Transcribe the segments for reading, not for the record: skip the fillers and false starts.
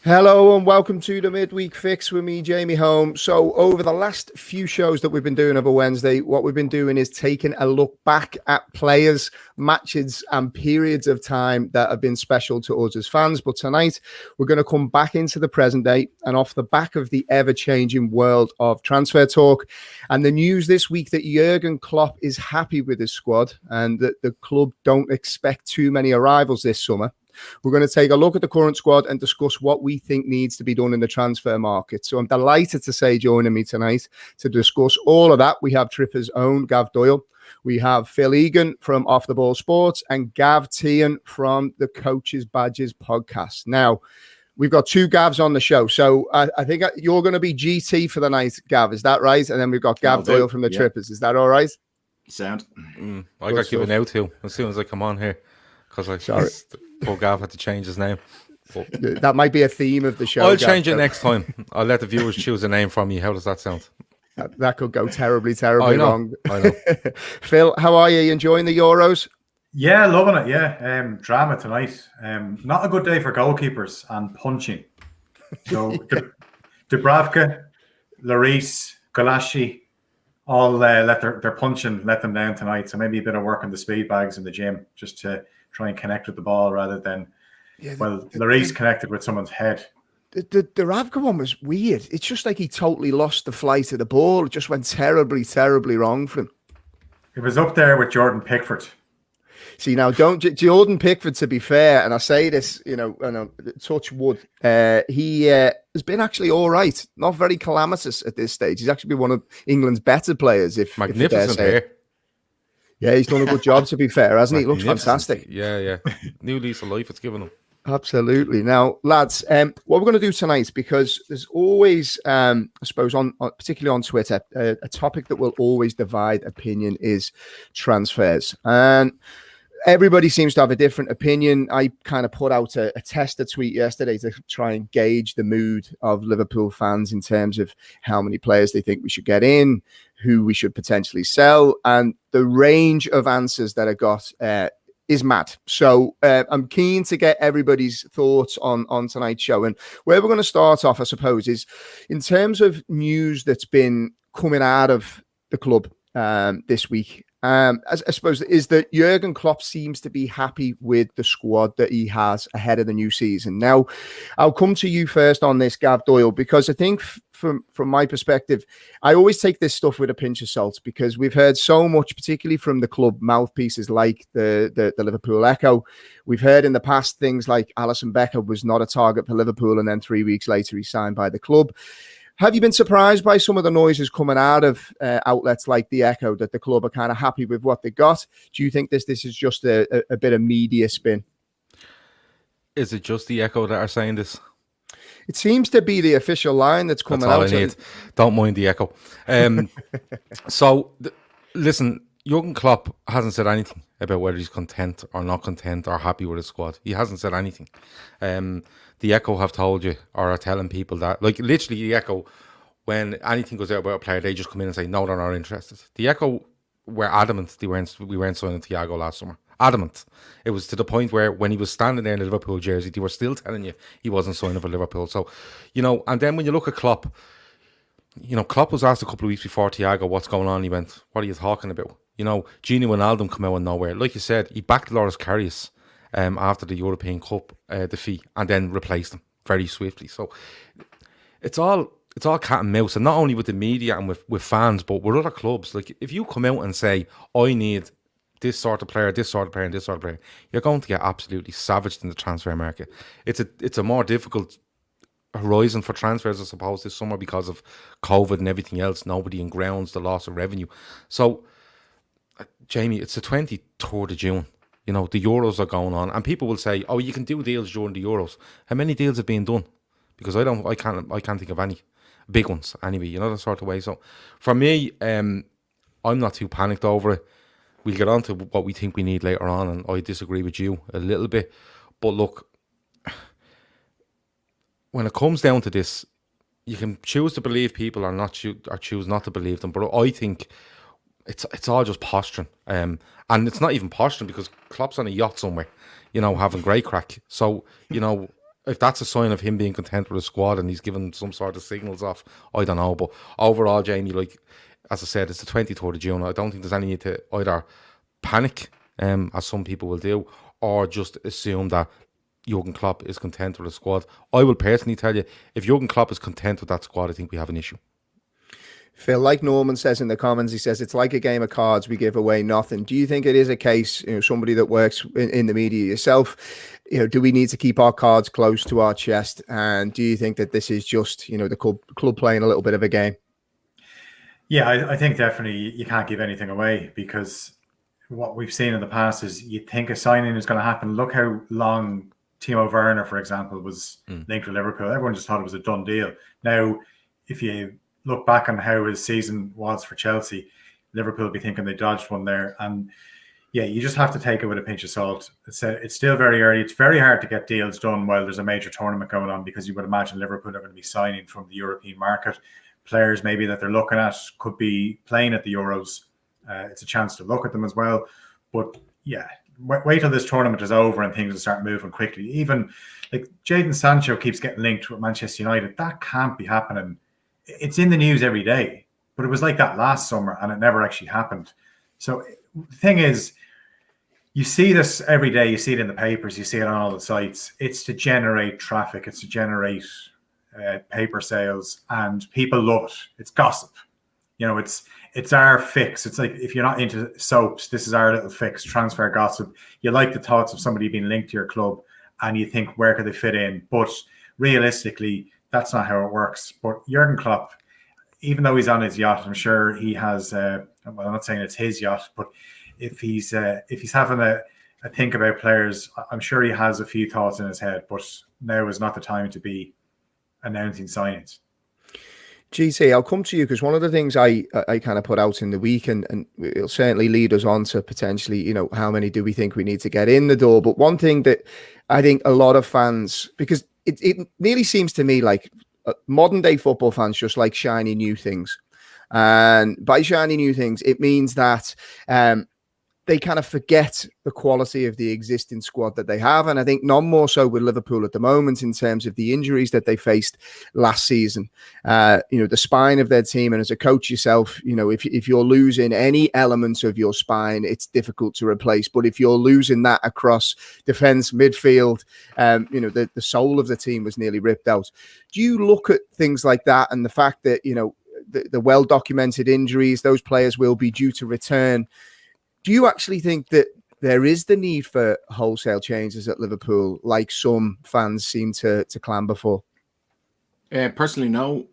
Hello and welcome to the Midweek Fix with me, Jamie Holm. So over the last few shows that we've been doing over Wednesday, what we've been doing is taking a look back at players, matches and periods of time that have been special to us as fans. But tonight, we're going to come back into the present day and off the back of the ever-changing world of transfer talk and the news this week that Jurgen Klopp is happy with his squad and that the club don't expect too many arrivals this summer. We're going to take a look at the current squad and discuss what we think needs to be done in the transfer market. So I'm delighted to say joining me tonight to discuss all of that, we have Trippers' own Gav Doyle. We have Phil Egan from Off the Ball Sports and Gav Teehan from the Coaches Badges podcast. Now, we've got two Gavs on the show. So I think you're going to be GT for the night, Gav. Is that right? And then we've got Gav Doyle from the Trippers. Is that all right? Sound. I got given out too as soon as I come on here. Because poor Gav had to change his name. But that might be a theme of the show. I'll change it next time. I'll let the viewers choose a name from me. How does that sound? That could go terribly wrong. I know. Phil, how are you? Enjoying the Euros? Yeah, loving it. Yeah, drama tonight. Not a good day for goalkeepers and punching. So Dubravka, Lloris, Golashi, all let their punching let them down tonight. So maybe a bit of work on the speed bags in the gym just to try and connect with the ball rather than, Lloris connected with someone's head. The Ravka one was weird. It's just like he totally lost the flight of the ball. It just went terribly, terribly wrong for him. It was up there with Jordan Pickford. See, now, Jordan Pickford, to be fair, and I say this, touch wood, he has been actually all right. Not very calamitous at this stage. He's actually been one of England's better players. Magnificent hair. Yeah, he's done a good job, to be fair, hasn't he? He looks fantastic. Yeah. New lease of life it's given him. Absolutely. Now, lads, what we're going to do tonight, because there's always, I suppose, particularly on Twitter, a topic that will always divide opinion is transfers. And everybody seems to have a different opinion. I kind of put out a tester tweet yesterday to try and gauge the mood of Liverpool fans in terms of how many players they think we should get in, who we should potentially sell, and the range of answers that I got is mad. So I'm keen to get everybody's thoughts on tonight's show. And where we're going to start off, I suppose, is in terms of news that's been coming out of the club this week. I suppose is that Jurgen Klopp seems to be happy with the squad that he has ahead of the new season. Now, I'll come to you first on this, Gav Doyle, because I think from my perspective, I always take this stuff with a pinch of salt because we've heard so much, particularly from the club mouthpieces like the Liverpool Echo. We've heard in the past things like Alisson Becker was not a target for Liverpool, and then 3 weeks later he signed by the club. Have you been surprised by some of the noises coming out of outlets like the Echo that the club are kind of happy with what they got? Do you think this is just a bit of media spin? Is it just the Echo that are saying this? It seems to be the official line that's coming out. That's all I need. Don't mind the Echo. Listen, Jurgen Klopp hasn't said anything about whether he's content or not content or happy with his squad. He hasn't said anything. The Echo have told you or are telling people that, like literally the Echo, when anything goes out about a player, they just come in and say, no, they're not interested. The Echo were adamant we weren't signing Thiago last summer. Adamant. It was to the point where when he was standing there in the Liverpool jersey, they were still telling you he wasn't signing for Liverpool. So, and then when you look at Klopp, Klopp was asked a couple of weeks before Thiago, what's going on? He went, what are you talking about? Gini Wijnaldum come out of nowhere. Like you said, he backed Loris Karius after the European Cup defeat and then replaced him very swiftly. So it's all cat and mouse, and not only with the media and with fans, but with other clubs. Like if you come out and say, I need this sort of player, this sort of player, and this sort of player, you're going to get absolutely savaged in the transfer market. It's a more difficult horizon for transfers, I suppose, this summer because of COVID and everything else. Nobody in grounds, the loss of revenue. So, Jamie, it's the 23rd of June. The Euros are going on, and people will say, "Oh, you can do deals during the Euros." How many deals have been done? Because I can't think of any big ones anyway. That sort of way. So, for me, I'm not too panicked over it. we'll get on to what we think we need later on, and I disagree with you a little bit. But look, when it comes down to this, you can choose to believe people or choose not to believe them. But I think it's all just posturing. And it's not even posturing because Klopp's on a yacht somewhere, having great crack. So, if that's a sign of him being content with the squad and he's given some sort of signals off, I don't know. But overall, Jamie, like, as I said, it's the 23rd of June. I don't think there's any need to either panic, as some people will do, or just assume that Jurgen Klopp is content with the squad. I will personally tell you, if Jurgen Klopp is content with that squad, I think we have an issue. Phil, like Norman says in the comments, he says it's like a game of cards. We give away nothing. Do you think it is a case, somebody that works in the media yourself, do we need to keep our cards close to our chest? And do you think that this is just, the club playing a little bit of a game? Yeah, I think definitely you can't give anything away, because what we've seen in the past is you think a signing is going to happen. Look how long Timo Werner, for example, was linked with Liverpool. Everyone just thought it was a done deal. Now, if you look back on how his season was for Chelsea, Liverpool will be thinking they dodged one there. And yeah, you just have to take it with a pinch of salt. It's still very early. It's very hard to get deals done while there's a major tournament going on, because you would imagine Liverpool are going to be signing from the European market. Players maybe that they're looking at could be playing at the Euros. It's a chance to look at them as well. But yeah, wait till this tournament is over and things will start moving quickly. Even like Jadon Sancho keeps getting linked with Manchester United. That can't be happening. It's in the news every day, but it was like that last summer and it never actually happened. So the thing is, you see this every day. You see it in the papers. You see it on all the sites. It's to generate traffic. It's to generate paper sales, and people love it. It's gossip. It's our fix. It's like, if you're not into soaps, this is our little fix, transfer gossip. You like the thoughts of somebody being linked to your club and you think, where could they fit in? But realistically, that's not how it works. But Jurgen Klopp, even though he's on his yacht, I'm sure he has, well, I'm not saying it's his yacht, but if he's having a think about players, I'm sure he has a few thoughts in his head, but now is not the time to be announcing signings. GC, I'll come to you, because one of the things I kind of put out in the week, and it'll certainly lead us on to potentially, how many do we think we need to get in the door? But one thing that I think a lot of fans, because it nearly seems to me like modern day football fans just like shiny new things. And by shiny new things, it means that they kind of forget the quality of the existing squad that they have. And I think none more so with Liverpool at the moment, in terms of the injuries that they faced last season. The spine of their team, and as a coach yourself, if you're losing any elements of your spine, it's difficult to replace. But if you're losing that across defense, midfield, the soul of the team was nearly ripped out. Do you look at things like that and the fact that, the well-documented injuries, those players will be due to return? Do you actually think that there is the need for wholesale changes at Liverpool, like some fans seem to clamber for? Personally, no.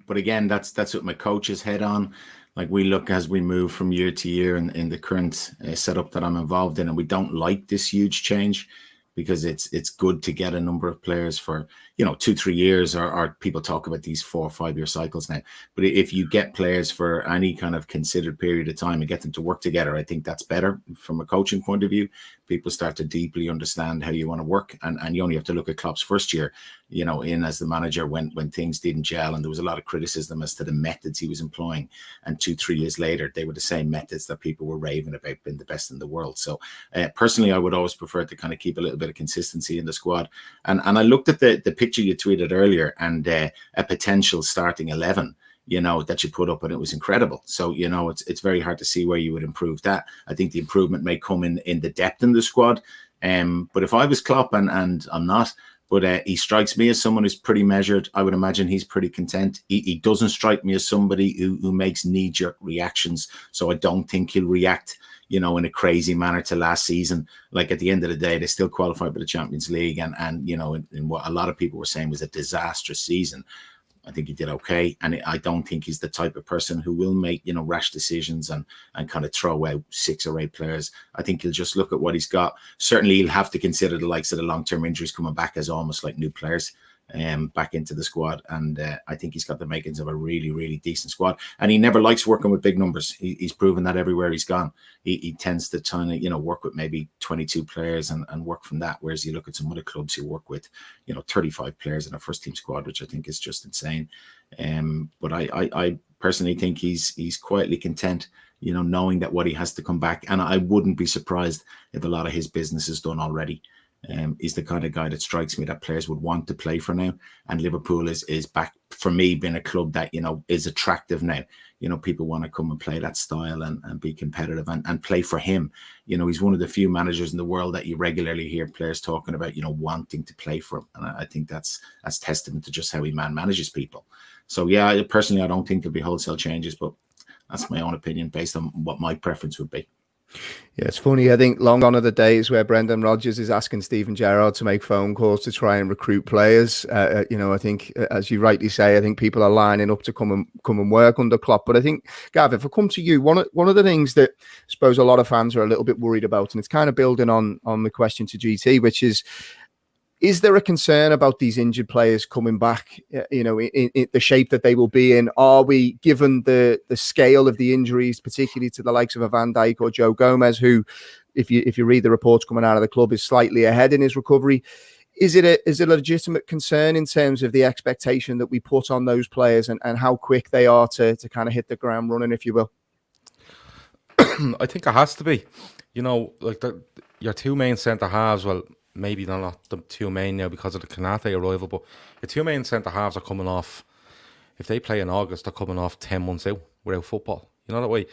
But again, that's what my coach's head on. Like, we look as we move from year to year in the current setup that I'm involved in, and we don't like this huge change, because it's good to get a number of players for 2-3 years, or people talk about these 4 or 5 year cycles now. But if you get players for any kind of considered period of time and get them to work together, I think that's better from a coaching point of view. People start to deeply understand how you want to work, and you only have to look at Klopp's first year, in as the manager, when things didn't gel and there was a lot of criticism as to the methods he was employing. And 2-3 years later, they were the same methods that people were raving about being the best in the world. So personally, I would always prefer to kind of keep a little bit of consistency in the squad. And I looked at the picture you tweeted earlier, and a potential starting 11, that you put up, and it was incredible. So, it's very hard to see where you would improve that. I think the improvement may come in the depth in the squad. But if I was Klopp, and I'm not, but he strikes me as someone who's pretty measured. I would imagine he's pretty content. He doesn't strike me as somebody who makes knee-jerk reactions. So I don't think he'll react, in a crazy manner to last season. Like, at the end of the day, they still qualified for the Champions League, and in what a lot of people were saying was a disastrous season. I think he did okay, and I don't think he's the type of person who will make rash decisions and kind of throw out 6 or 8 players. I think he'll just look at what he's got. Certainly, he'll have to consider the likes of the long-term injuries coming back as almost like new players. back into the squad, and I think he's got the makings of a really, really decent squad. And he never likes working with big numbers. He's proven that everywhere he's gone. He tends to try to, work with maybe 22 players and work from that. Whereas you look at some other clubs who work with, 35 players in a first team squad, which I think is just insane. But I personally think he's quietly content, knowing that what he has to come back. And I wouldn't be surprised if a lot of his business is done already. He's the kind of guy that strikes me that players would want to play for now. And Liverpool is back, for me, being a club that, is attractive now. People want to come and play that style and be competitive and play for him. He's one of the few managers in the world that you regularly hear players talking about, wanting to play for him. And I think that's testament to just how he manages people. So, yeah, I don't think there'll be wholesale changes, but that's my own opinion based on what my preference would be. Yeah, it's funny. I think long gone are the days where Brendan Rodgers is asking Steven Gerrard to make phone calls to try and recruit players. I think, as you rightly say, I think people are lining up to come and work under Klopp. But I think, Gav, if I come to you, one of the things that I suppose a lot of fans are a little bit worried about, and it's kind of building on the question to GT, which is there a concern about these injured players coming back, in the shape that they will be in? Are we, given the scale of the injuries, particularly to the likes of a Van Dijk or Joe Gomez, who, if you read the reports coming out of the club, is slightly ahead in his recovery? Is it a legitimate concern in terms of the expectation that we put on those players and how quick they are to kind of hit the ground running, if you will? I think it has to be. Your two main centre-halves, well, maybe they're not the two main now because of the Konate arrival, but the two main centre-halves are coming off, if they play in August, they're coming off 10 months out without football. That way.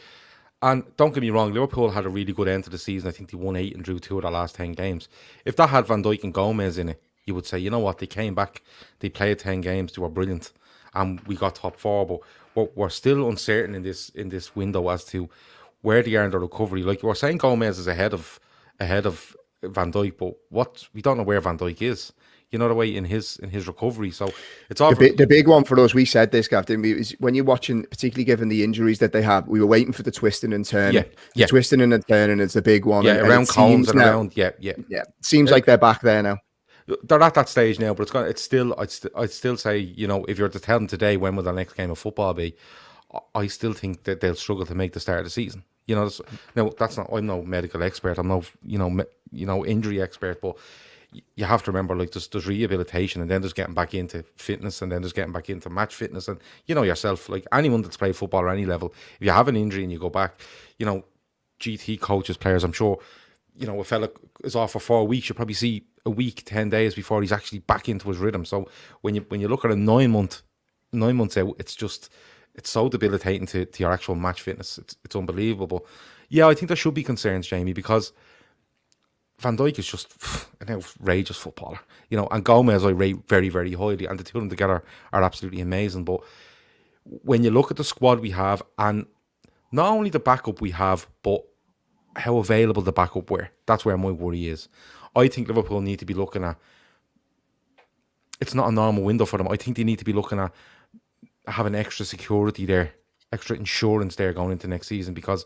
And don't get me wrong, Liverpool had a really good end to the season. I think they won 8 and drew 2 of their last 10 games. If that had Van Dijk and Gomez in it, you would say, you know what, they came back, they played 10 games, they were brilliant, and we got top 4, but we're still uncertain in this window as to where they are in the recovery. Like you were saying, Gomez is ahead of Van Dijk, but we don't know where Van Dijk is. The way in his recovery. So it's all the big one for us. We said this, Gav, didn't we? Is when you're watching, particularly given the injuries that they have, we were waiting for the twisting and turning. The twisting and the turning is the big one. Yeah, around Combs and around. Yeah. Seems like they're back there now. They're at that stage now, but I'd still say, if you're to tell them today when will their next game of football be, I still think that they'll struggle to make the start of the season. Now that's not. I'm no medical expert. I'm no injury expert, but you have to remember, like, there's rehabilitation, and then there's getting back into fitness, and then there's getting back into match fitness, and yourself, like anyone that's played football at any level, if you have an injury and you go back, GT coaches, players, I'm sure, a fella is off for 4 weeks, you probably see a week, 10 days before he's actually back into his rhythm. So when you look at a 9 months out, it's so debilitating to your actual match fitness. It's unbelievable. Yeah, I think there should be concerns, Jamie, because Van Dijk is just an outrageous footballer, and Gomez I rate very, very highly, and the two of them together are absolutely amazing. But when you look at the squad we have, and not only the backup we have, but how available the backup were, that's where my worry is. I think Liverpool need to be looking at, it's not a normal window for them. I think they need to be looking at having extra security there, extra insurance there going into next season, because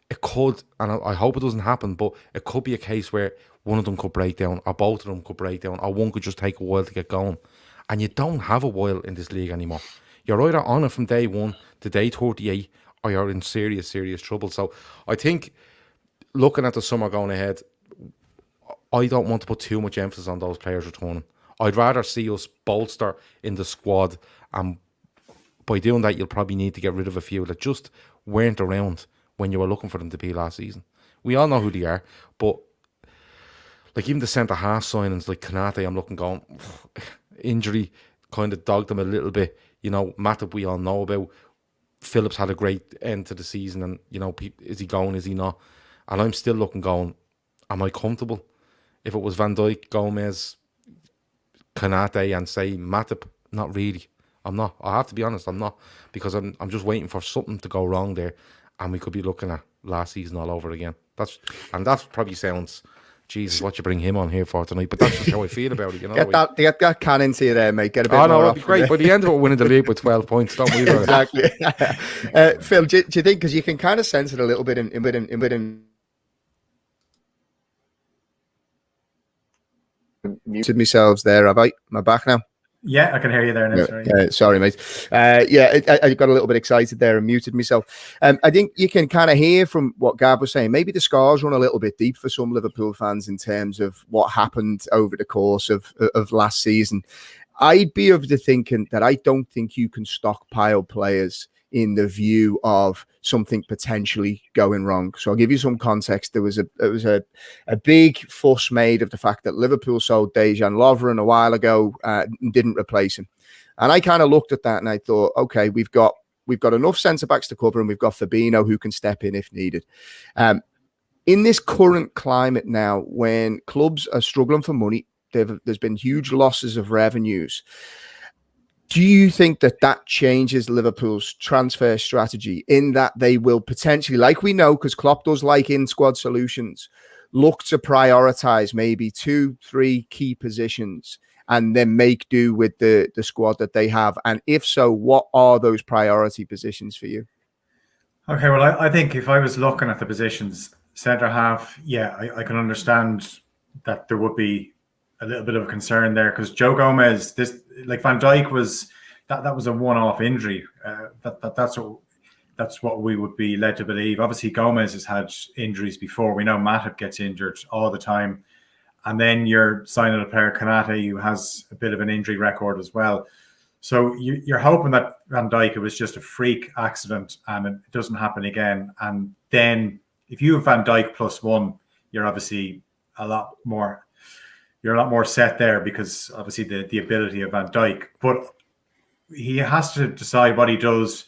it could, and I hope it doesn't happen, but it could be a case where one of them could break down, or both of them could break down, or one could just take a while to get going. And you don't have a while in this league anymore. You're either on it from day 1 to day 38, or you're in serious, serious trouble. So I think, looking at the summer going ahead, I don't want to put too much emphasis on those players returning. I'd rather see us bolster in the squad, and by doing that, you'll probably need to get rid of a few that just weren't around when you were looking for them to be last season. We all know who they are, but like even the centre-half signings like Konate, I'm looking going, injury kind of dogged them a little bit. Matip we all know about. Phillips had a great end to the season, and is he going, is he not? And I'm still looking going, am I comfortable? If it was Van Dijk, Gomez, Konate, and say Matip, not really. I'm not. I have to be honest, I'm not, because I'm just waiting for something to go wrong there, and we could be looking at last season all over again. That probably sounds, Jesus, what you bring him on here for tonight? But that's just how I feel about it. Get that can into you there, mate. Get a bit more. That'd be great. By the end of it, winning the league with 12 points, don't we? Exactly. Phil, do you think, because you can kind of sense it a little bit in muted myself there. Am I back now? Yeah, I can hear you there now. Sorry, mate. I got a little bit excited there and muted myself. I think you can kind of hear from what Gav was saying. Maybe the scars run a little bit deep for some Liverpool fans in terms of what happened over the course of last season. I'd be of the thinking that I don't think you can stockpile players in the view of something potentially going wrong. So I'll give you some context. There was a big fuss made of the fact that Liverpool sold Dejan Lovren a while ago and didn't replace him. And I kind of looked at that and I thought, okay, we've got enough centre backs to cover, and we've got Fabinho who can step in if needed. In this current climate now, when clubs are struggling for money, there's been huge losses of revenues. Do you think that changes Liverpool's transfer strategy in that they will potentially, like we know, because Klopp does like in-squad solutions, look to prioritise maybe 2-3 key positions and then make do with the squad that they have? And if so, what are those priority positions for you? Okay, well, I think if I was looking at the positions, centre half, I can understand that there would be a little bit of a concern there, because Joe Gomez, Van Dijk was that was a one-off injury. That's what we would be led to believe. Obviously, Gomez has had injuries before. We know Matip gets injured all the time, and then you're signing a player, Konate, who has a bit of an injury record as well. So you're hoping that Van Dijk, it was just a freak accident and it doesn't happen again. And then if you have Van Dijk +1, you're obviously a lot more set there, because obviously the ability of Van Dijk. But he has to decide what he does.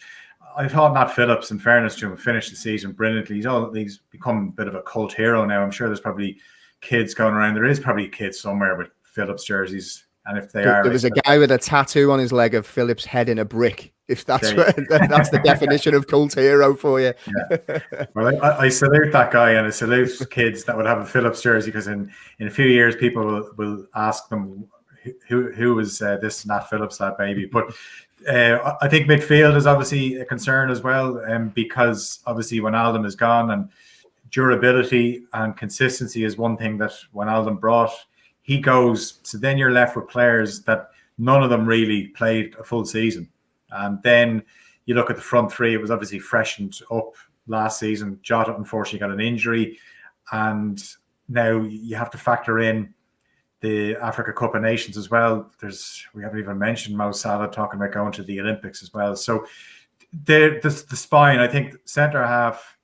I thought Nat Phillips, in fairness to him, finished the season brilliantly. He's become a bit of a cult hero now. I'm sure there's probably kids going around. There is probably kids somewhere with Phillips jerseys. And if there was a guy with a tattoo on his leg of Phillips' head in a brick. If that's that's the definition of cult hero for you. Yeah. Well, I salute that guy, and I salute kids that would have a Phillips jersey, because in a few years people will ask them who was this Nat Phillips, that baby. But I think midfield is obviously a concern as well, because obviously Wijnaldum is gone, and durability and consistency is one thing that Wijnaldum brought. He goes, so then you're left with players that none of them really played a full season. And then you look at the front three, it was obviously freshened up last season. Jota, unfortunately, got an injury. And now you have to factor in the Africa Cup of Nations as well. We haven't even mentioned Mo Salah talking about going to the Olympics as well. So the spine, I think centre half,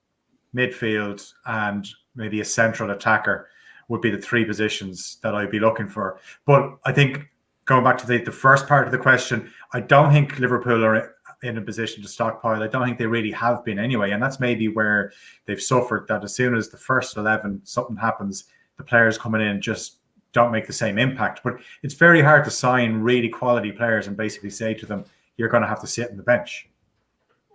midfield, and maybe a central attacker would be the three positions that I'd be looking for. But I think, going back to the first part of the question, I don't think Liverpool are in a position to stockpile. I don't think they really have been anyway. And that's maybe where they've suffered, that as soon as the first 11, something happens, the players coming in just don't make the same impact. But it's very hard to sign really quality players and basically say to them, you're going to have to sit on the bench.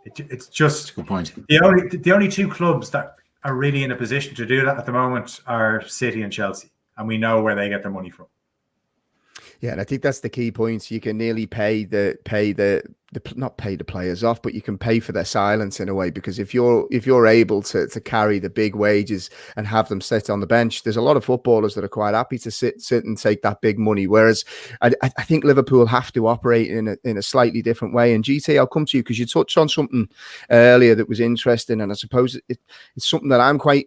It's just good point. The only two clubs that are really in a position to do that at the moment are City and Chelsea, and we know where they get their money from. Yeah, and I think that's the key point. You can nearly not pay the players off, but you can pay for their silence in a way, because if you're able to carry the big wages and have them sit on the bench, there's a lot of footballers that are quite happy to sit and take that big money. Whereas I think Liverpool have to operate in a slightly different way. And GT, I'll come to you because you touched on something earlier that was interesting, and I suppose it's something that I'm quite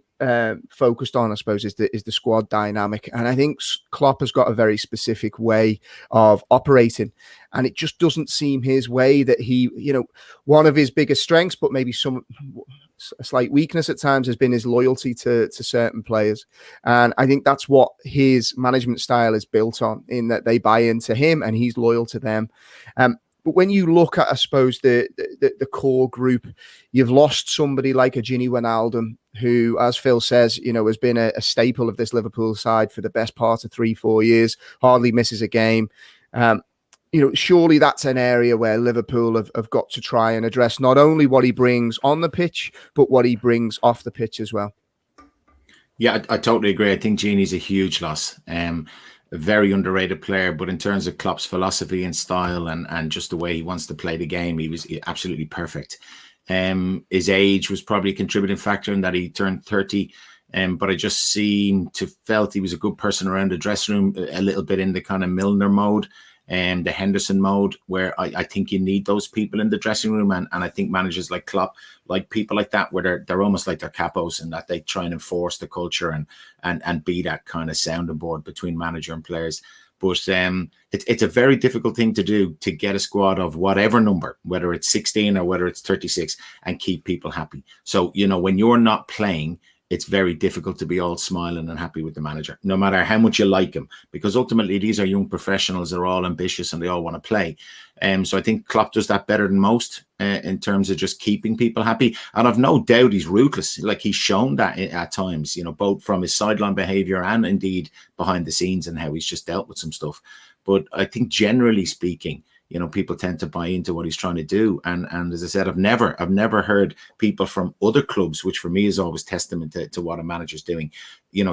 focused on, I suppose, is the squad dynamic. And I think Klopp has got a very specific way of operating, and it just doesn't seem his way that he, one of his biggest strengths, but maybe a slight weakness at times, has been his loyalty to certain players. And I think that's what his management style is built on, in that they buy into him and he's loyal to them. But when you look at, I suppose, the core group, you've lost somebody like a Gini Wijnaldum, who, as Phil says, has been a staple of this Liverpool side for the best part of 3-4 years, hardly misses a game. Surely that's an area where Liverpool have got to try and address not only what he brings on the pitch, but what he brings off the pitch as well. Yeah, I totally agree. I think Gini's a huge loss. A very underrated player, but in terms of Klopp's philosophy and style and just the way he wants to play the game, he was absolutely perfect. His age was probably a contributing factor in that he turned 30, but I just felt he was a good person around the dressing room, a little bit in the kind of Milner mode. the Henderson mode, where I think you need those people in the dressing room, and I think managers like Klopp, like people like that, where they're almost like they're capos, and that they try and enforce the culture and be that kind of sounding board between manager and players. But it's a very difficult thing to do, to get a squad of whatever number, whether it's 16 or whether it's 36, and keep people happy. So, when you're not playing, it's very difficult to be all smiling and happy with the manager, no matter how much you like him, because ultimately these are young professionals. They're all ambitious and they all want to play. So I think Klopp does that better than most in terms of just keeping people happy. And I've no doubt he's ruthless. Like, he's shown that at times, both from his sideline behavior and indeed behind the scenes, and how he's just dealt with some stuff. But I think generally speaking, people tend to buy into what he's trying to do. And as I said, I've never heard people from other clubs, which for me is always testament to what a manager's doing,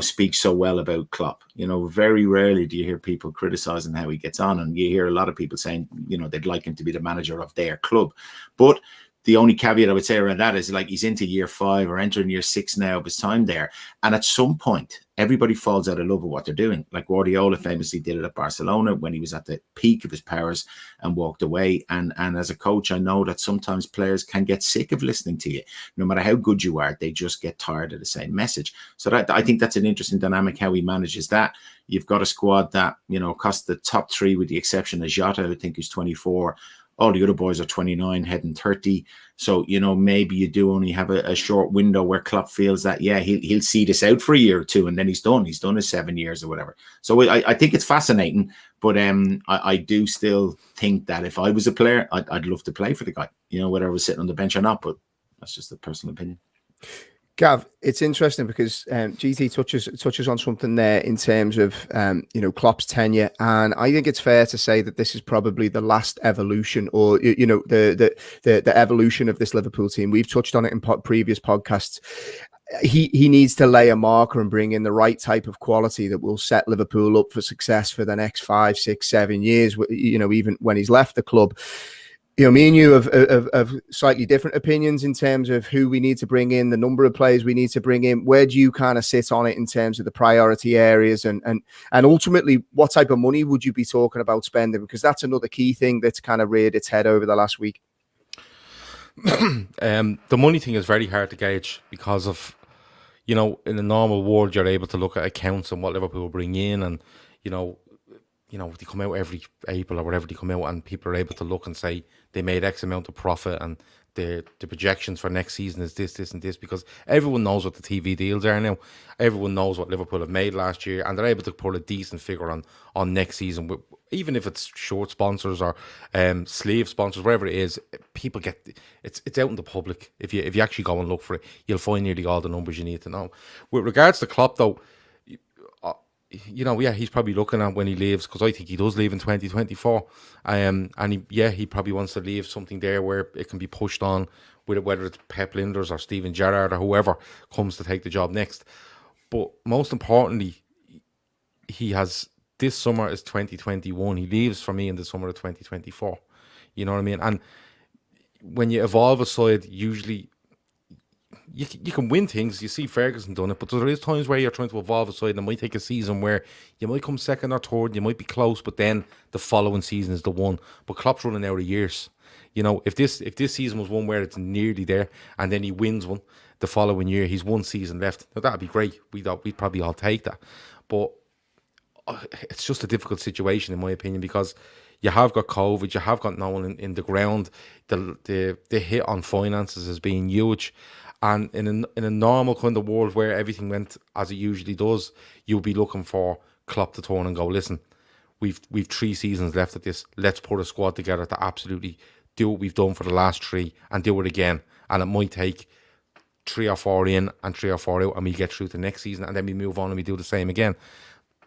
speak so well about Klopp. Very rarely do you hear people criticizing how he gets on. And you hear a lot of people saying, they'd like him to be the manager of their club. But the only caveat I would say around that is, like, he's into year 5 or entering year 6 now of his time there. And at some point, everybody falls out of love with what they're doing. Like Guardiola famously did it at Barcelona when he was at the peak of his powers and walked away. And as a coach, I know that sometimes players can get sick of listening to you. No matter how good you are, they just get tired of the same message. So I think that's an interesting dynamic, how he manages that. You've got a squad that, cost the top 3 with the exception of Jota, I think, who's 24. All the other boys are 29, heading 30. So, maybe you do only have a short window where Klopp feels that, yeah, he'll see this out for a year or two, and then he's done. He's done his 7 years or whatever. So I think it's fascinating, but I do still think that if I was a player, I'd love to play for the guy, whether I was sitting on the bench or not, but that's just a personal opinion. Gav, it's interesting because GT touches on something there in terms of Klopp's tenure, and I think it's fair to say that this is probably the last evolution, or the evolution of this Liverpool team. We've touched on it in previous podcasts. He needs to lay a marker and bring in the right type of quality that will set Liverpool up for success for the next 5, 6, 7 years. Even when he's left the club. Me and you have slightly different opinions in terms of who we need to bring in, the number of players we need to bring in. Where do you kind of sit on it in terms of the priority areas, and ultimately what type of money would you be talking about spending? Because that's another key thing that's kind of reared its head over the last week. The money thing is very hard to gauge because of, in a normal world, you're able to look at accounts and what Liverpool bring in, and, they come out every April or whatever they come out, and people are able to look and say they made X amount of profit, and the projections for next season is this, and this, because everyone knows what the TV deals are now. Everyone knows what Liverpool have made last year, and they're able to pull a decent figure on next season. Even if it's short sponsors or sleeve sponsors, wherever it is, people get it's out in the public. If you actually go and look for it, you'll find nearly all the numbers you need to know. With regards to Klopp, though, he's probably looking at when he leaves, because I think he does leave in 2024. And he probably wants to leave something there where it can be pushed on with it, whether it's Pep Linders or Steven Gerrard or whoever comes to take the job next. But most importantly, he has, this summer is 2021. He leaves for me in the summer of 2024. You know what I mean? And when you evolve a side, usually you can win things. You see Ferguson done it, but there is times where you're trying to evolve a side, and it might take a season where you might come second or third, you might be close, but then the following season is the one. But Klopp's running out of years. If this season was one where it's nearly there, and then he wins one the following year, he's one season left. Now, that'd be great. We'd probably all take that. But it's just a difficult situation, in my opinion, because you have got COVID, you have got no one in the ground. The hit on finances has been huge. And in a normal kind of world where everything went as it usually does, you'll be looking for Klopp to turn and go, listen, we've 3 seasons left at this. Let's put a squad together to absolutely do what we've done for the last 3 and do it again. And it might take 3 or 4 in and 3 or 4 out, and we get through to next season, and then we move on and we do the same again.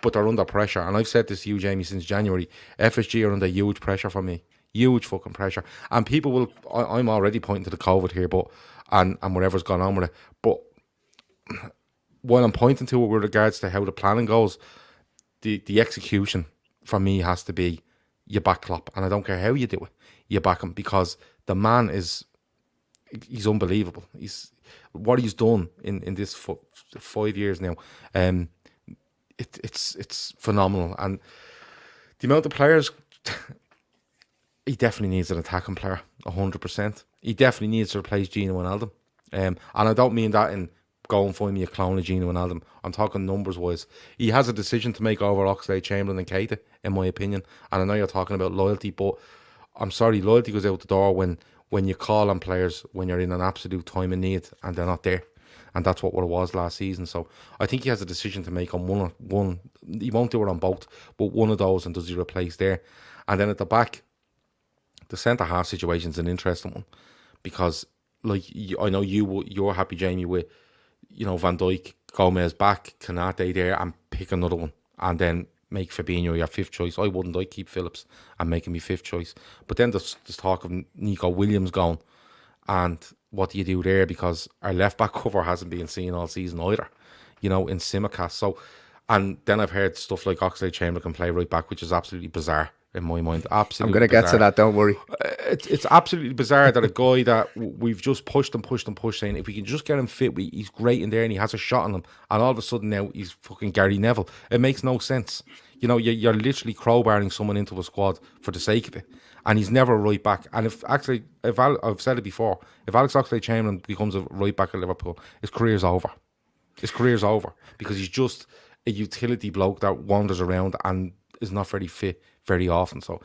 But they're under pressure. And I've said this to you, Jamie, since January. FSG are under huge pressure for me. Huge fucking pressure. And people will, I'm already pointing to the COVID here, but and whatever's gone on with it. But what I'm pointing to with regards to how the planning goes, the execution for me has to be you back Klopp. And I don't care how you do it, you back him, because the man he's unbelievable. What he's done in this 5 years now, it's phenomenal. And the amount of players he definitely needs an attacking player, 100%. He definitely needs to replace Gino Wijnaldum. And I don't mean that in go and find me a clone of Gino Wijnaldum. I'm talking numbers-wise. He has a decision to make over Oxlade-Chamberlain and Keita, in my opinion. And I know you're talking about loyalty, but I'm sorry, loyalty goes out the door when you call on players when you're in an absolute time of need and they're not there. And that's what it was last season. So I think he has a decision to make on one. He won't do it on both, but one of those, and does he replace there? And then at the back, the centre-half situation is an interesting one because, like, I know you're happy, Jamie, with, Van Dijk, Gomez back, Konate there, and pick another one, and then make Fabinho your fifth choice. I wouldn't. I'd keep Phillips and make him my fifth choice. But then there's talk of Nico Williams going, and what do you do there? Because our left-back cover hasn't been seen all season either, in Simicast. So, and then I've heard stuff like Oxlade-Chamberlain can play right back, which is absolutely bizarre in my mind. Absolutely, I'm going to get to that. Don't worry. It's absolutely bizarre that a guy that we've just pushed, saying if we can just get him fit, he's great in there and he has a shot on him, and all of a sudden now he's fucking Gary Neville. It makes no sense. You're literally crowbarring someone into a squad for the sake of it, and he's never a right back. And if I've said it before, if Alex Oxlade-Chamberlain becomes a right back at Liverpool, his career's over. His career's over because he's just a utility bloke that wanders around and is not very fit very often. So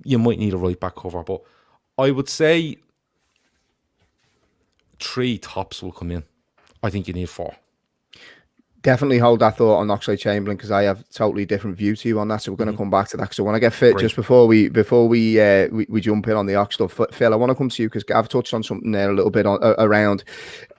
you might need a right back cover, but I would say 3 tops will come in. I think you need 4. Definitely hold that thought on Oxlade-Chamberlain because I have a totally different view to you on that. So we're going to come back to that. Because I want to get fit. Great. Just before we jump in on the Ox stuff, Phil, I want to come to you because Gav touched on something there a little bit around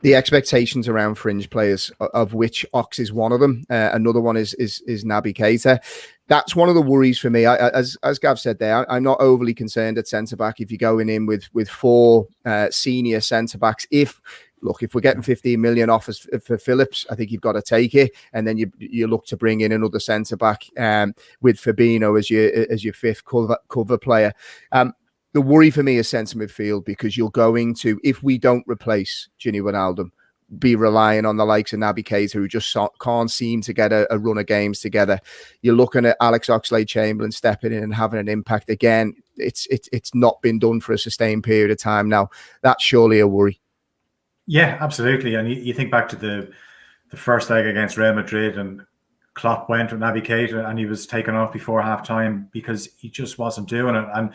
the expectations around fringe players, of which Ox is one of them. Another one is Naby Keita. That's one of the worries for me. As Gav said there, I'm not overly concerned at centre back if you're going in with 4 senior centre backs. If we're getting 15 million offers for Phillips, I think you've got to take it. And then you look to bring in another centre back with Fabinho as your 5th cover player. The worry for me is centre midfield because you're going to, if we don't replace Gini Wijnaldum, be relying on the likes of Naby Keita, who just can't seem to get a run of games together. You're looking at Alex Oxlade-Chamberlain stepping in and having an impact. Again, it's not been done for a sustained period of time now. That's surely a worry. Yeah, absolutely. And you think back to the first leg against Real Madrid, and Klopp went with Naby Keita and he was taken off before half-time because he just wasn't doing it. And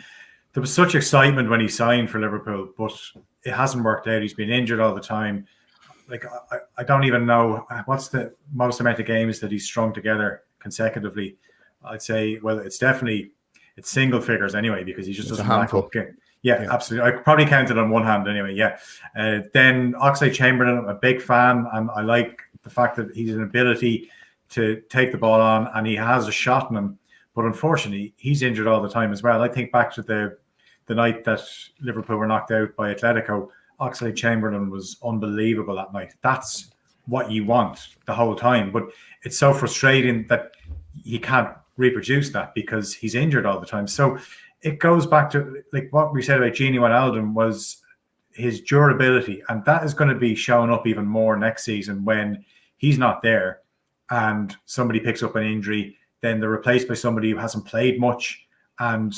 there was such excitement when he signed for Liverpool, but it hasn't worked out. He's been injured all the time. Like, I don't even know what's the most amount of games that he's strung together consecutively. I'd say, well, it's single figures anyway, because he just doesn't rack up game. Yeah, absolutely. I could probably count it on one hand anyway. Yeah. Then Oxlade-Chamberlain, I'm a big fan, and I like the fact that he's an ability to take the ball on and he has a shot in him. But unfortunately, he's injured all the time as well. I think back to the night that Liverpool were knocked out by Atletico. Oxlade-Chamberlain was unbelievable that night. That's what you want the whole time. But it's so frustrating that he can't reproduce that because he's injured all the time. So it goes back to like what we said about Gini Wijnaldum was his durability. And that is going to be showing up even more next season when he's not there and somebody picks up an injury. Then they're replaced by somebody who hasn't played much. And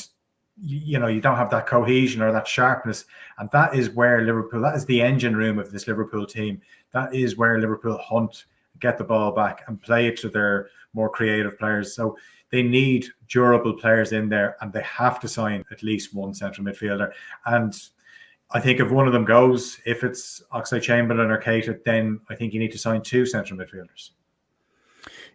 you don't have that cohesion or that sharpness. And that is where that is the engine room of this Liverpool team. That is where Liverpool hunt, get the ball back and play it to their more creative players. So they need durable players in there, and they have to sign at least one central midfielder. And I think if one of them goes, if it's Oxlade-Chamberlain or Keita, then I think you need to sign 2 central midfielders.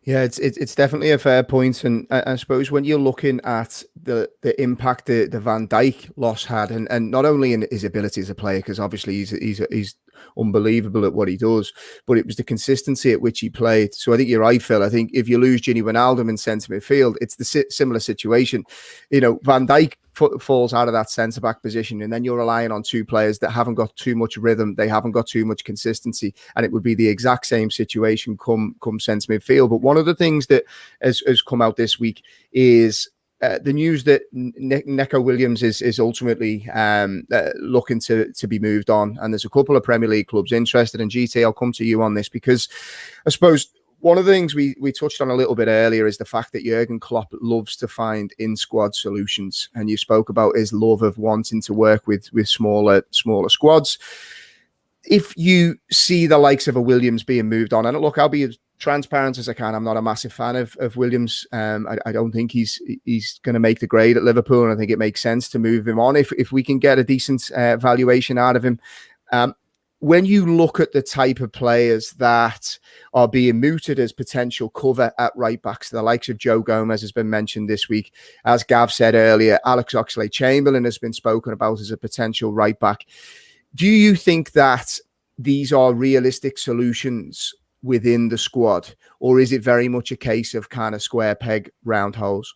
Yeah, it's definitely a fair point, and I suppose when you're looking at the impact the Van Dijk loss had, and not only in his ability as a player, because obviously he's unbelievable at what he does, but it was the consistency at which he played. So I think you're right, Phil. I think if you lose Gini Wijnaldum in centre midfield, it's the similar situation. Van Dijk falls out of that centre back position, and then you're relying on 2 players that haven't got too much rhythm, they haven't got too much consistency, and it would be the exact same situation come centre midfield. But one of the things that has come out this week is the news that Neco Williams is ultimately looking to be moved on, and there's a couple of Premier League clubs interested. And GT, I'll come to you on this because I suppose one of the things we touched on a little bit earlier is the fact that Jurgen Klopp loves to find in-squad solutions. And you spoke about his love of wanting to work with smaller squads. If you see the likes of a Williams being moved on, and look, I'll be as transparent as I can. I'm not a massive fan of Williams. I don't think he's going to make the grade at Liverpool, and I think it makes sense to move him on if we can get a decent valuation out of him. When you look at the type of players that are being mooted as potential cover at right backs, the likes of Joe Gomez has been mentioned this week. As Gav said earlier, Alex Oxlade-Chamberlain has been spoken about as a potential right back. Do you think that these are realistic solutions within the squad, or is it very much a case of kind of square peg, round holes?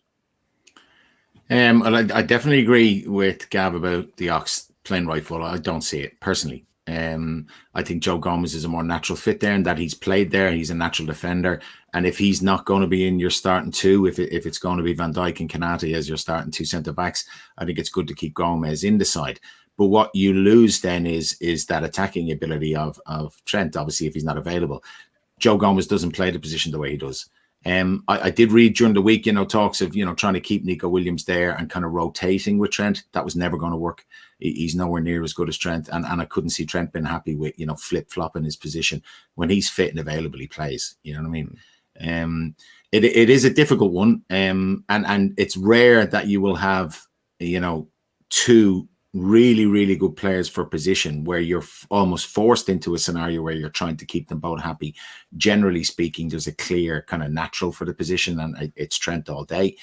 I definitely agree with Gav about the Ox playing right full. I don't see it personally. I think Joe Gomez is a more natural fit there, and that he's played there. He's a natural defender, and if he's not going to be in your starting two, if it's going to be Van Dijk and Konate as your starting two centre backs, I think it's good to keep Gomez in the side. But what you lose then is that attacking ability of Trent. Obviously, if he's not available, Joe Gomez doesn't play the position the way he does. I did read during the week, talks of, trying to keep Nico Williams there and kind of rotating with Trent. That was never going to work. He's nowhere near as good as Trent. And I couldn't see Trent being happy with, flip-flopping his position. When he's fit and available, he plays. You know what I mean? It is a difficult one. And it's rare that you will have, two really, really good players for position where you're almost forced into a scenario where you're trying to keep them both happy. Generally speaking, there's a clear kind of natural for the position, and it's Trent all day.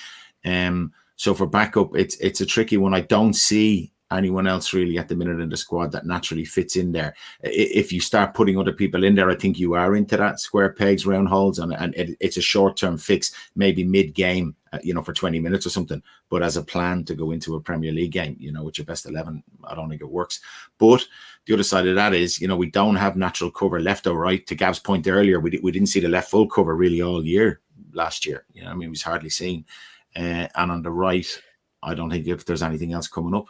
So for backup, it's a tricky one. I don't see anyone else really at the minute in the squad that naturally fits in there. If you start putting other people in there, I think you are into that square pegs, round holes, and it's a short-term fix, maybe mid-game, for 20 minutes or something. But as a plan to go into a Premier League game, with your best 11, I don't think it works. But the other side of that is, we don't have natural cover left or right. To Gav's point earlier, we didn't see the left full cover really all year last year. It was hardly seen. And on the right, I don't think if there's anything else coming up.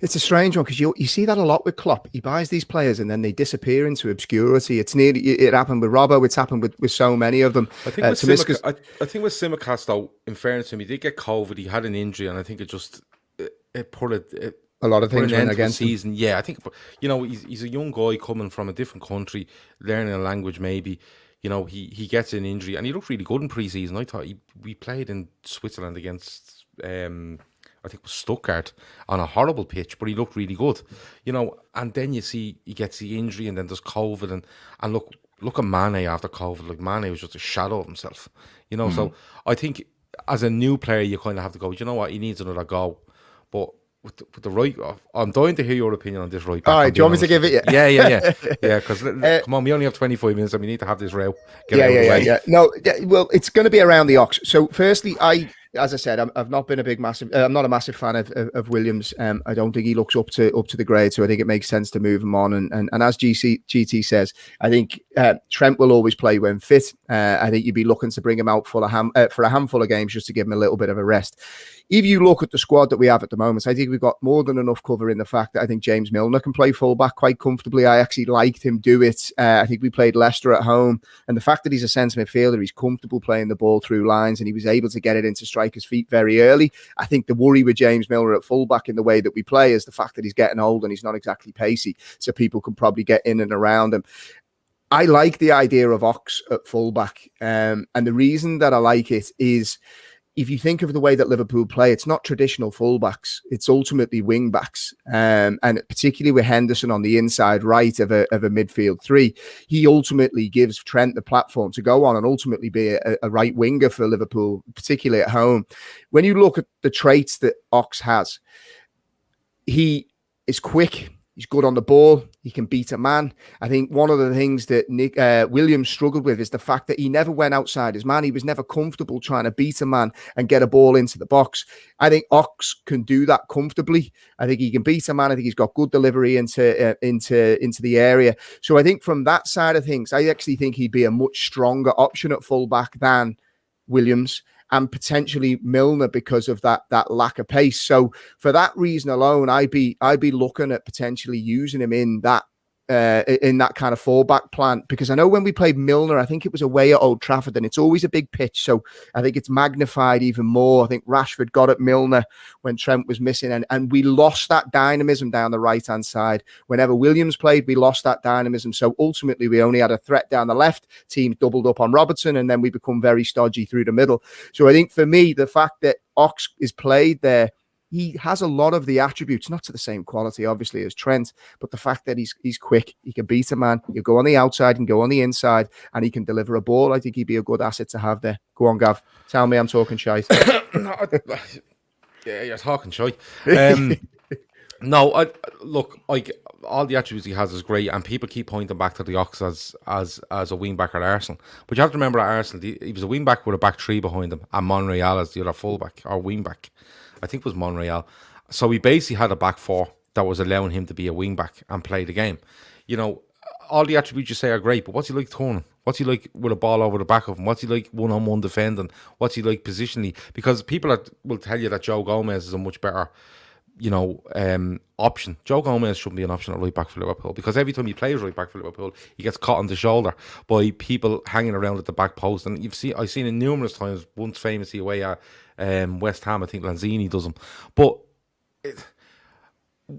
It's a strange one because you see that a lot with Klopp. He buys these players and then they disappear into obscurity. It happened with Robbo. It's happened with so many of them. I think with Tsimikas, though, in fairness to him, he did get COVID. He had an injury, and I think it put a lot of things went against the season. Yeah, I think he's a young guy coming from a different country, learning a language maybe. He gets an injury, and he looked really good in pre-season. I thought we played in Switzerland against I think it was Stuttgart on a horrible pitch, but he looked really good, and then you see he gets the injury, and then there's COVID, and look at Mane after COVID. Like, Mane was just a shadow of himself, So I think as a new player, you kind of have to go, you know what, he needs another go. But with the right, I'm dying to hear your opinion on this right back. All right, do you want me to give it? Yeah. Because come on, we only have 25 minutes, and we need to have this row. Yeah. No, well, it's going to be around the Ox. So, firstly, as I said, I'm not a massive fan of Williams. I don't think he looks up to the grade, so I think it makes sense to move him on. And as GT says, I think Trent will always play when fit. I think you'd be looking to bring him out for a handful of games just to give him a little bit of a rest. If you look at the squad that we have at the moment, I think we've got more than enough cover in the fact that I think James Milner can play fullback quite comfortably. I actually liked him do it. I think we played Leicester at home, and the fact that he's a centre midfielder, he's comfortable playing the ball through lines, and he was able to get it into strikers' feet very early. I think the worry with James Milner at fullback in the way that we play is the fact that he's getting old and he's not exactly pacey, so people can probably get in and around him. I like the idea of Ox at fullback, and the reason that I like it is, if you think of the way that Liverpool play, it's not traditional fullbacks. It's ultimately wing backs. And particularly with Henderson on the inside right of a midfield three, he ultimately gives Trent the platform to go on and ultimately be a right winger for Liverpool, particularly at home. When you look at the traits that Ox has, he is quick. He's good on the ball. He can beat a man. I think one of the things that Nick Williams struggled with is the fact that he never went outside his man. He was never comfortable trying to beat a man and get a ball into the box. I think Ox can do that comfortably. I think he can beat a man. I think he's got good delivery into the area. So I think from that side of things, I actually think he'd be a much stronger option at fullback than Williams, and potentially Milner because of that lack of pace. So for that reason alone, I'd be looking at potentially using him in that in that kind of fallback plan, because I know when we played Milner, I think it was away at Old Trafford, and it's always a big pitch, so I think it's magnified even more. I think Rashford got at Milner when Trent was missing, and we lost that dynamism down the right hand side. Whenever Williams played, we lost that dynamism, so ultimately we only had a threat down the left. Teams doubled up on Robertson, and then we become very stodgy through the middle. So I think for me, the fact that Ox is played there, he has a lot of the attributes, not to the same quality, obviously, as Trent, but the fact that he's quick, he can beat a man, he'll go on the outside and go on the inside, and he can deliver a ball. I think he'd be a good asset to have there. Go on, Gav. Tell me I'm talking shite. Yeah, you're talking shite. Look, all the attributes he has is great, and people keep pointing back to the Ox as a wing back at Arsenal. But you have to remember at Arsenal, he was a wing back with a back three behind him, and Monreal as the other fullback or wing back. I think it was Monreal. So he basically had a back four that was allowing him to be a wing back and play the game. You know, all the attributes you say are great, but what's he like turning? What's he like with a ball over the back of him? What's he like one-on-one defending? What's he like positionally? Because people will tell you that Joe Gomez is a much better, option. Joe Gomez shouldn't be an option at right back for Liverpool, because every time he plays right back for Liverpool, he gets caught on the shoulder by people hanging around at the back post. And I've seen it numerous times, once famously away at West Ham, I think Lanzini does them. But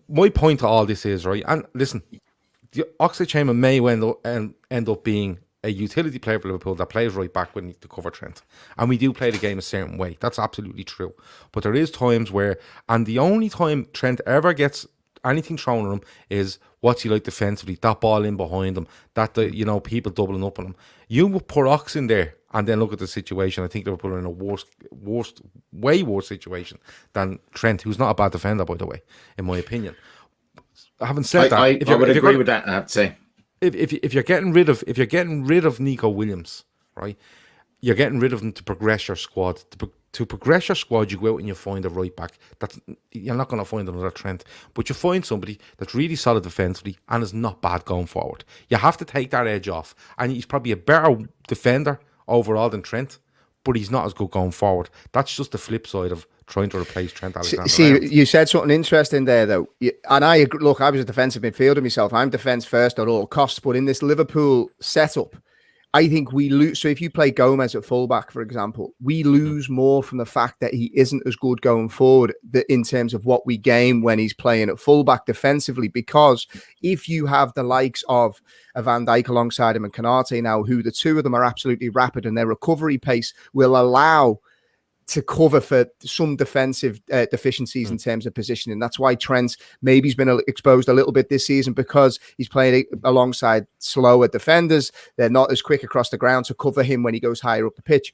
my point to all this is, right, and listen, the Oxlade-Chamberlain may end up being a utility player for Liverpool that plays right back when to cover Trent. And we do play the game a certain way. That's absolutely true. But there is times where, and the only time Trent ever gets anything thrown at him is what's he like defensively, that ball in behind him, that people doubling up on him. You would put Ox in there and then look at the situation. I think Liverpool are in a way worse situation than Trent, who's not a bad defender, by the way, in my opinion. Having said that, I would agree with that, I have to say. If you're getting rid of Nico Williams, right, you're getting rid of him to progress your squad. To progress your squad, you go out and you find a right back. You're not going to find another Trent, but you find somebody that's really solid defensively and is not bad going forward. You have to take that edge off, and he's probably a better defender overall than Trent, but he's not as good going forward. That's just the flip side of trying to replace Trent Alexander. See, you said something interesting there, though. And I agree. Look, I was a defensive midfielder myself. I'm defence first at all costs. But in this Liverpool setup, I think we lose. So if you play Gomez at fullback, for example, we lose more from the fact that he isn't as good going forward in terms of what we gain when he's playing at fullback defensively. Because if you have the likes of a Van Dijk alongside him and Konate now, who the two of them are absolutely rapid, and their recovery pace will allow to cover for some defensive deficiencies in terms of positioning. That's why Trent maybe has been exposed a little bit this season, because he's playing alongside slower defenders. They're not as quick across the ground to cover him when he goes higher up the pitch.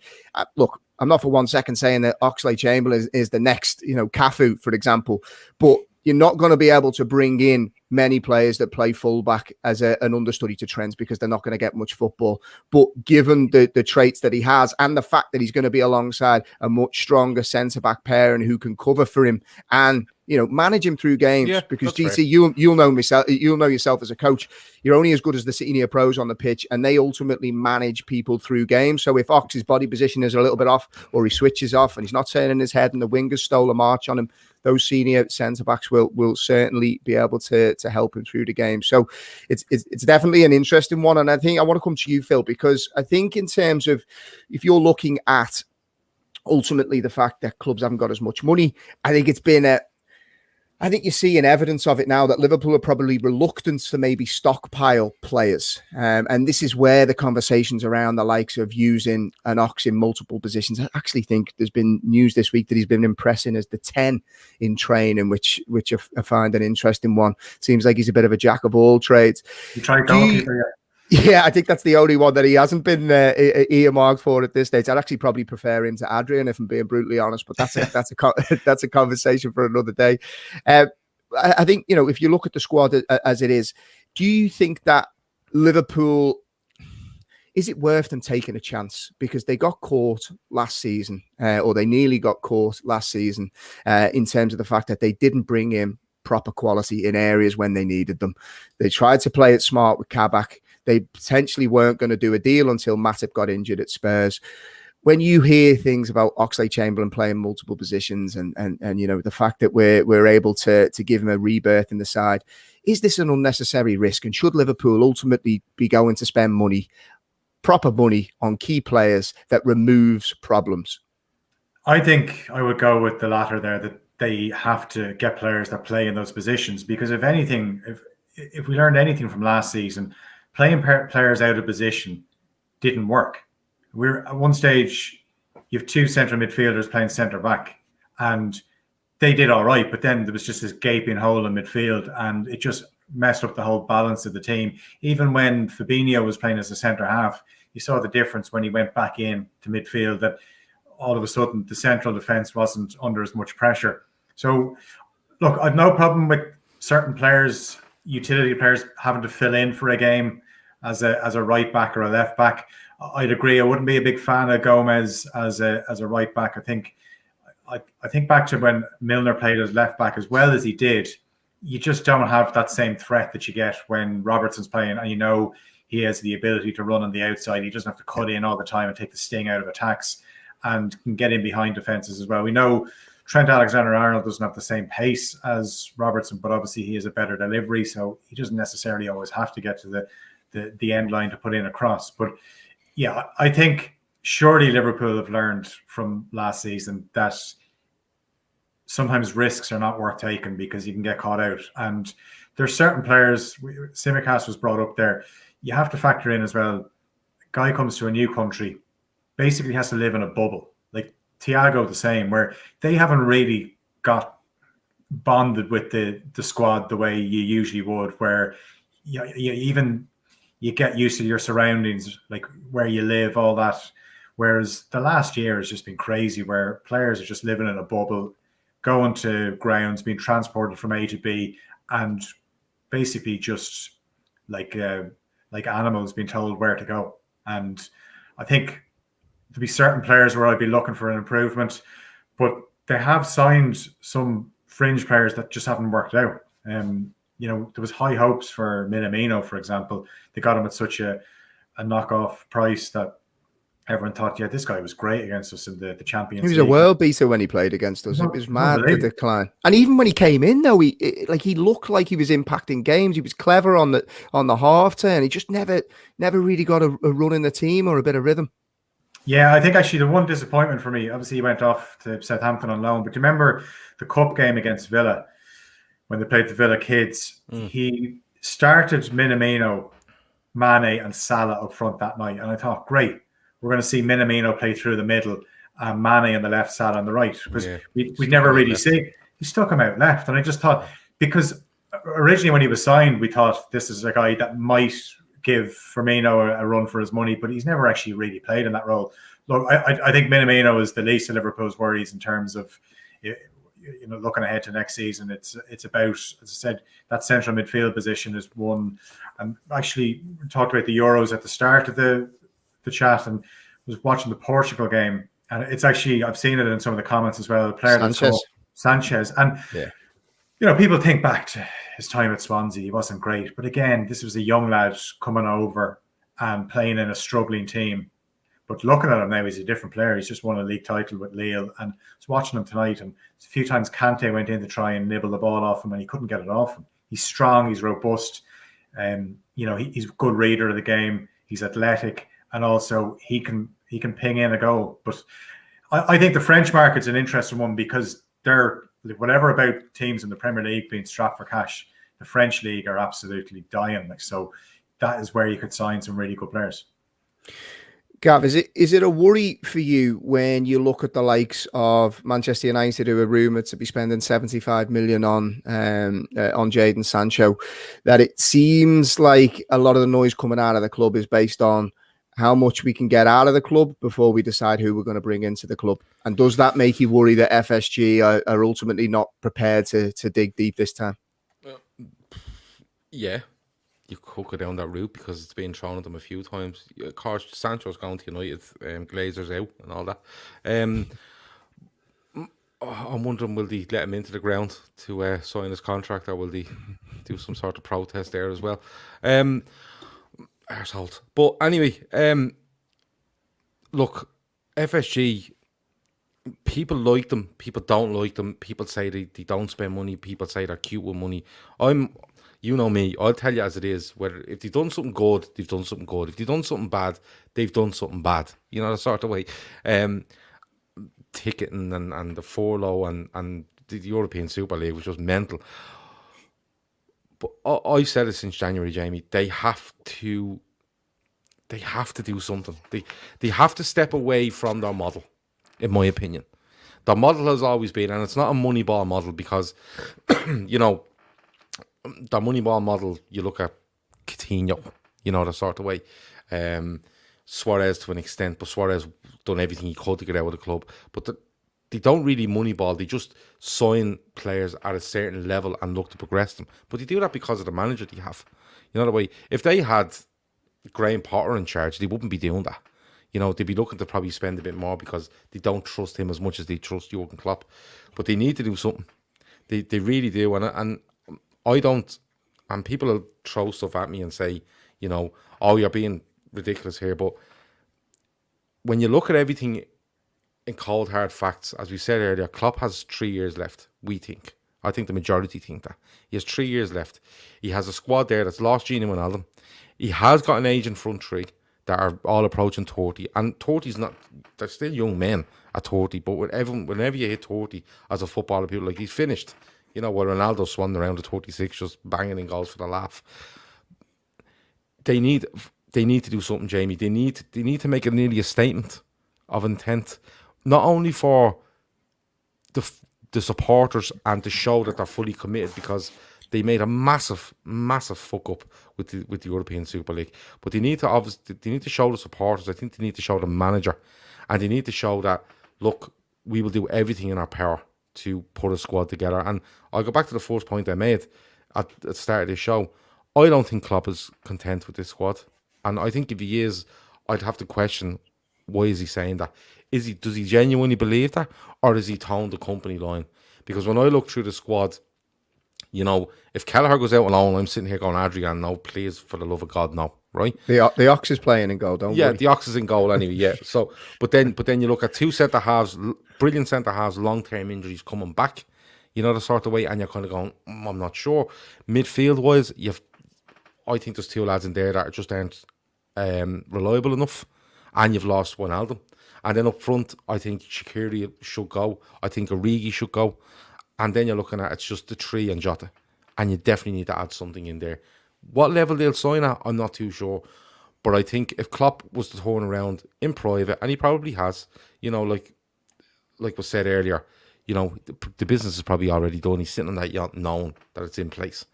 Look, I'm not for 1 second saying that Oxlade-Chamberlain is the next, Cafu, for example, but you're not going to be able to bring in many players that play fullback as an understudy to Trent, because they're not going to get much football. But given the traits that he has, and the fact that he's going to be alongside a much stronger centre-back pairing who can cover for him and manage him through games, because GT, you'll know yourself as a coach, you're only as good as the senior pros on the pitch, and they ultimately manage people through games. So if Ox's body position is a little bit off, or he switches off and he's not turning his head and the wingers stole a march on him, those senior centre-backs will certainly be able to help him through the game. So it's definitely an interesting one. And I think I want to come to you, Phil, because I think in terms of, if you're looking at ultimately the fact that clubs haven't got as much money, I think it's been I think you're seeing evidence of it now, that Liverpool are probably reluctant to maybe stockpile players. And this is where the conversations around the likes of using an Ox in multiple positions. I actually think there's been news this week that he's been impressing as the 10 in training, which I find an interesting one. Seems like he's a bit of a jack of all trades. You try goalkeeper, yeah. Yeah, I think that's the only one that he hasn't been earmarked for at this stage. I'd actually probably prefer him to Adrian, if I'm being brutally honest, but that's a conversation for another day. I think, if you look at the squad as it is, do you think that Liverpool, is it worth them taking a chance? Because they got caught last season, or they nearly got caught last season, in terms of the fact that they didn't bring in proper quality in areas when they needed them. They tried to play it smart with Kabak. They potentially weren't going to do a deal until Matip got injured at Spurs. when you hear things about Oxlade-Chamberlain playing multiple positions and the fact that we're able to give him a rebirth in the side, is this an unnecessary risk? And should Liverpool ultimately be going to spend money, proper money, on key players that removes problems? I think I would go with the latter there, that they have to get players that play in those positions, because if anything, if we learned anything from last season, playing players out of position didn't work. We're at one stage, you have two central midfielders playing centre back, and they did all right, but then there was just this gaping hole in midfield, and it just messed up the whole balance of the team. Even when Fabinho was playing as a centre half, you saw the difference when he went back in to midfield, that all of a sudden the central defence wasn't under as much pressure. So, look, I've no problem with certain players, utility players, having to fill in for a game as a right back or a left back. I'd agree. I wouldn't be a big fan of Gomez as a right back. I think back to when Milner played as left back as well as he did. You just don't have that same threat that you get when Robertson's playing, and he has the ability to run on the outside. He doesn't have to cut in all the time and take the sting out of attacks, and can get in behind defenses as well. We know Trent Alexander-Arnold doesn't have the same pace as Robertson, but obviously he has a better delivery, so he doesn't necessarily always have to get to the end line to put in a cross. But yeah, I think surely Liverpool have learned from last season that sometimes risks are not worth taking because you can get caught out. And there's certain players, Simicast was brought up there, you have to factor in as well. A guy comes to a new country, basically has to live in a bubble. Like Thiago, the same, where they haven't really got bonded with the squad the way you usually would, where you get used to your surroundings, like where you live, all that. Whereas the last year has just been crazy, where players are just living in a bubble, going to grounds, being transported from A to B, and basically just like animals being told where to go. And I think there'll be certain players where I'd be looking for an improvement, but they have signed some fringe players that just haven't worked out. There was high hopes for Minamino, for example. They got him at such a knockoff price that everyone thought, yeah, this guy was great against us in the Champions League. He was a world beater when he played against us. It was mad, the decline. And even when he came in, though, he looked like he was impacting games. He was clever on the half turn. He just never really got a run in the team or a bit of rhythm. Yeah, I think actually the one disappointment for me, obviously he went off to Southampton on loan, but do you remember the cup game against Villa when they played the Villa kids? He started Minamino, Mane and Salah up front that night, and I thought, great, we're going to see Minamino play through the middle and Mane on the left, Salah on the right, because we never really see. He stuck him out left, and I just thought, because originally when he was signed, we thought this is a guy that might give Firmino a run for his money, but he's never actually really played in that role. Look, I think Minamino is the least of Liverpool's worries in terms of looking ahead to next season. It's about, as I said, that central midfield position is one. And actually we talked about the Euros at the start of the chat, and was watching the Portugal game, and it's actually, I've seen it in some of the comments as well. The player Sanchez, and people think back to his time at Swansea. He wasn't great, but again, this was a young lad coming over and playing in a struggling team. But looking at him now, he's a different player. He's just won a league title with Lille, and I was watching him tonight, and a few times Konate went in to try and nibble the ball off him, and he couldn't get it off him. He's strong, he's robust, he's a good reader of the game. He's athletic, and also he can ping in a goal. But I think the French market's an interesting one, because they're, whatever about teams in the Premier League being strapped for cash, the French league are absolutely dying. So that is where you could sign some really good players. Gav, is it a worry for you when you look at the likes of Manchester United, who are rumoured to be spending 75 million on Jadon Sancho, that it seems like a lot of the noise coming out of the club is based on how much we can get out of the club before we decide who we're going to bring into the club? And does that make you worry that FSG are ultimately not prepared to dig deep this time? Yeah. You could go down that route, because it's been thrown at them a few times. Of course, Sancho's going to United, Glazer's out and all that. I'm wondering, will they let him into the ground to sign his contract, or will they do some sort of protest there as well? Arsehole. But anyway, look, FSG, people like them, people don't like them, people say they don't spend money, people say they're cute with money. You know me, I'll tell you as it is, whether if they've done something good, they've done something good. If they've done something bad, they've done something bad. You know, the sort of way. Ticketing and the furlough and the European Super League was just mental. But I've said it since January, Jamie, they have to do something. They have to step away from their model, in my opinion. The model has always been, and it's not a Moneyball model because, you know, the Moneyball model, you look at Coutinho, you know, the sort of way. Suarez to an extent, but Suarez done everything he could to get out of the club. But they don't really Moneyball. They just sign players at a certain level and look to progress them. But they do that because of the manager they have. You know the way, if they had Graham Potter in charge, they wouldn't be doing that. You know, they'd be looking to probably spend a bit more because they don't trust him as much as they trust Jurgen Klopp. But they need to do something. They really do. And I don't, and people will throw stuff at me and say, you know, oh, you're being ridiculous here. But when you look at everything in cold, hard facts, as we said earlier, Klopp has 3 years left, we think. I think the majority think that. He has 3 years left. He has a squad there that's lost Gini Wijnaldum. He has got an aging front three that are all approaching 30. And 30's not, they're still young men at 30. But whenever you hit 30 as a footballer, people like, he's finished. You know, where Ronaldo swung around at 36, just banging in goals for the laugh. They need to do something, Jamie. They need to make nearly a statement of intent, not only for the supporters and to show that they're fully committed, because they made a massive fuck up with the European Super League. But they need to show the supporters. I think they need to show the manager, and they need to show that, look, we will do everything in our power to put a squad together. And I'll go back to the first point I made at the start of this show. I don't think Klopp is content with this squad. And I think if he is, I'd have to question, why is he saying that? Does he genuinely believe that? Or is he towing the company line? Because when I look through the squad, you know, if Kelleher goes out alone, I'm sitting here going, Adrian, no, please, for the love of God, no, right? The Ox is playing in goal, don't Yeah, worry. the Ox is in goal anyway, yeah. So, but then you look at two centre-halves, brilliant centre-halves, long-term injuries coming back, you know, the sort of way, and you're kind of going, I'm not sure. Midfield-wise, I think there's two lads in there that just aren't reliable enough, and you've lost Wijnaldum. And then up front, I think Shaqiri should go. I think Origi should go. And then you're looking at, it's just the three and Jota. And you definitely need to add something in there. What level they'll sign at, I'm not too sure. But I think if Klopp was to turn around in private, and he probably has, you know, like was said earlier, you know, the business is probably already done. He's sitting on that yacht knowing that it's in place.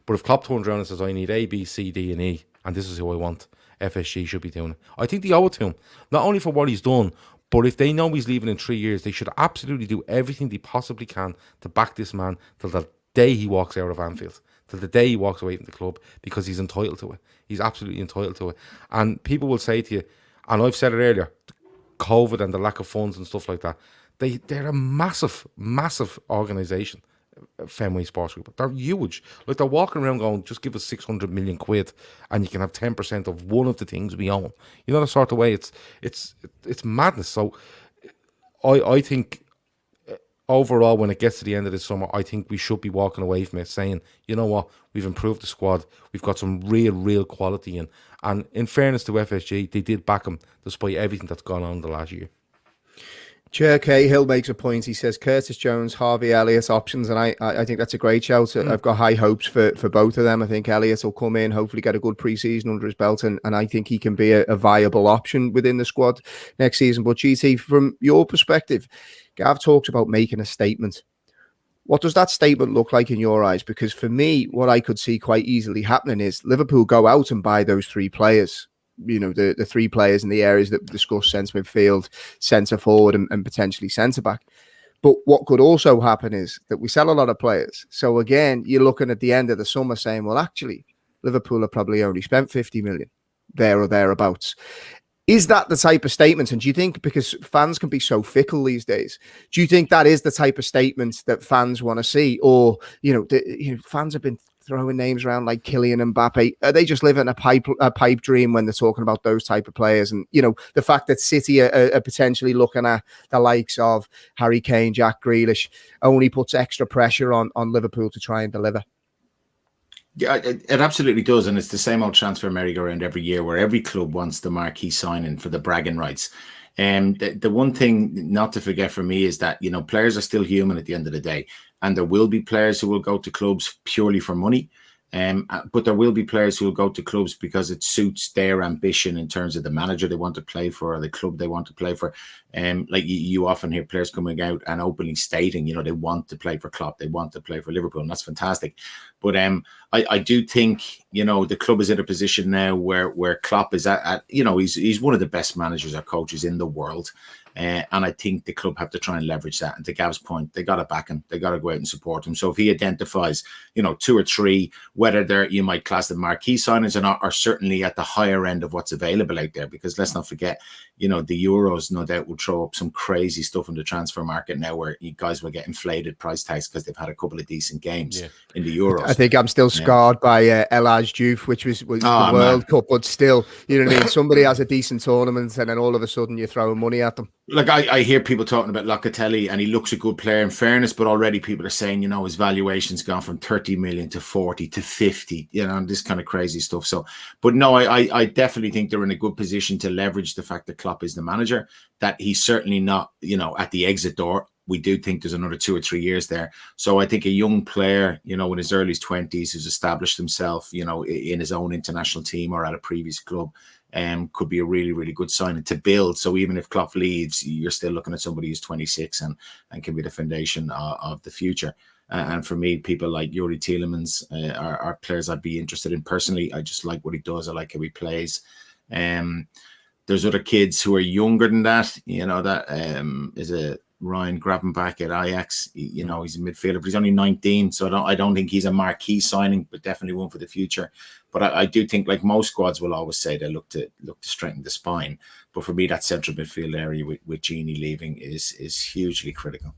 But if Klopp turns around and says, I need A, B, C, D, and E, and this is who I want, FSG should be doing it. I think they owe it to him, not only for what he's done, but if they know he's leaving in 3 years, they should absolutely do everything they possibly can to back this man till the day he walks out of Anfield, till the day he walks away from the club, because he's entitled to it. He's absolutely entitled to it. And people will say to you, and I've said it earlier, COVID and the lack of funds and stuff like that, they're a massive organisation, Fenway Sports Group. They're huge. Like, they're walking around going, just give us 600 million quid and you can have 10% of one of the things we own. You know, the sort of way, it's madness. So I think overall, when it gets to the end of this summer, I think we should be walking away from it saying, you know what, we've improved the squad, we've got some real quality in. And in fairness to FSG, they did back him despite everything that's gone on the last year. Chair Cahill makes a point. He says Curtis Jones, Harvey Elliott options, and I think that's a great shout. I've got high hopes for both of them. I think Elliott will come in, hopefully get a good pre-season under his belt, and I think he can be a viable option within the squad next season. But GT, from your perspective, Gav talks about making a statement. What does that statement look like in your eyes? Because for me, what I could see quite easily happening is Liverpool go out and buy those three players. You know, the three players in the areas that we discussed, centre midfield, centre forward, and potentially centre back. But what could also happen is that we sell a lot of players. So again, you're looking at the end of the summer saying, well, actually, Liverpool have probably only spent 50 million there or thereabouts. Is that the type of statement? And do you think, because fans can be so fickle these days, do you think that is the type of statement that fans want to see? Or, fans have been throwing names around like Kylian Mbappe. Are they just living a pipe dream when they're talking about those type of players? And, you know, the fact that City are potentially looking at the likes of Harry Kane, Jack Grealish, only puts extra pressure on Liverpool to try and deliver. Yeah, it absolutely does. And it's the same old transfer merry-go-round every year where every club wants the marquee signing for the bragging rights. And the one thing not to forget for me is that, you know, players are still human at the end of the day. And there will be players who will go to clubs purely for money. But there will be players who will go to clubs because it suits their ambition in terms of the manager they want to play for or the club they want to play for. Like you often hear players coming out and openly stating, you know, they want to play for Klopp, they want to play for Liverpool, and that's fantastic. But I do think, you know, the club is in a position now where Klopp is at you know, he's one of the best managers or coaches in the world. And I think the club have to try and leverage that. And to Gav's point, they got to back him. They got to go out and support him. So if he identifies, you know, 2 or 3, whether they're, you might class them marquee signings or not, are certainly at the higher end of what's available out there. Because let's not forget, you know, the Euros no doubt will throw up some crazy stuff in the transfer market now where you guys will get inflated price tags because they've had a couple of decent games in the Euros. I think I'm still scarred by El Diouf, which was the World Cup, but still, you know what I mean? Somebody has a decent tournament and then all of a sudden you're throwing money at them. Like I hear people talking about Locatelli and he looks a good player in fairness, but already people are saying, you know, his valuation's gone from 30 million to 40 to 50, you know, and this kind of crazy stuff. So, but no, I definitely think they're in a good position to leverage the fact that Klopp is the manager, that he's certainly not, you know, at the exit door. We do think there's another 2 or 3 years there. So I think a young player, you know, in his early 20s who's established himself, you know, in his own international team or at a previous club, could be a really, really good sign to build. So even if Klopp leaves, you're still looking at somebody who's 26 and can be the foundation of the future. And for me, people like Yuri Tielemans are players I'd be interested in personally. I just like what he does. I like how he plays. There's other kids who are younger than that. You know, that is a Ryan Gravenbach at Ajax. You know, he's a midfielder, but he's only 19. So I don't think he's a marquee signing, but definitely one for the future. But I do think, like most squads will always say, they look to strengthen the spine. But for me, that central midfield area with Gini leaving is hugely critical.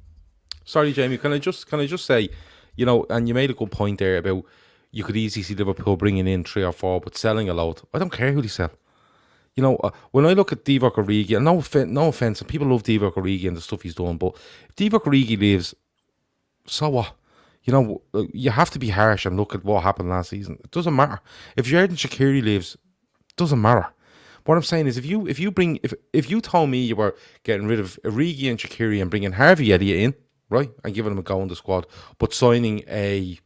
Sorry, Jamie, can I just say, you know, and you made a good point there about you could easily see Liverpool bringing in 3 or 4, but selling a lot. I don't care who they sell. You know, when I look at Divock Origi, and no offense, and people love Divock Origi and the stuff he's doing, but if Divock Origi leaves, so what? You know, you have to be harsh and look at what happened last season. It doesn't matter. If Xherdan Shaqiri leaves, it doesn't matter. What I'm saying is, if you told me you were getting rid of Origi and Shaqiri and bringing Harvey Elliott in, right, and giving him a go in the squad, but signing a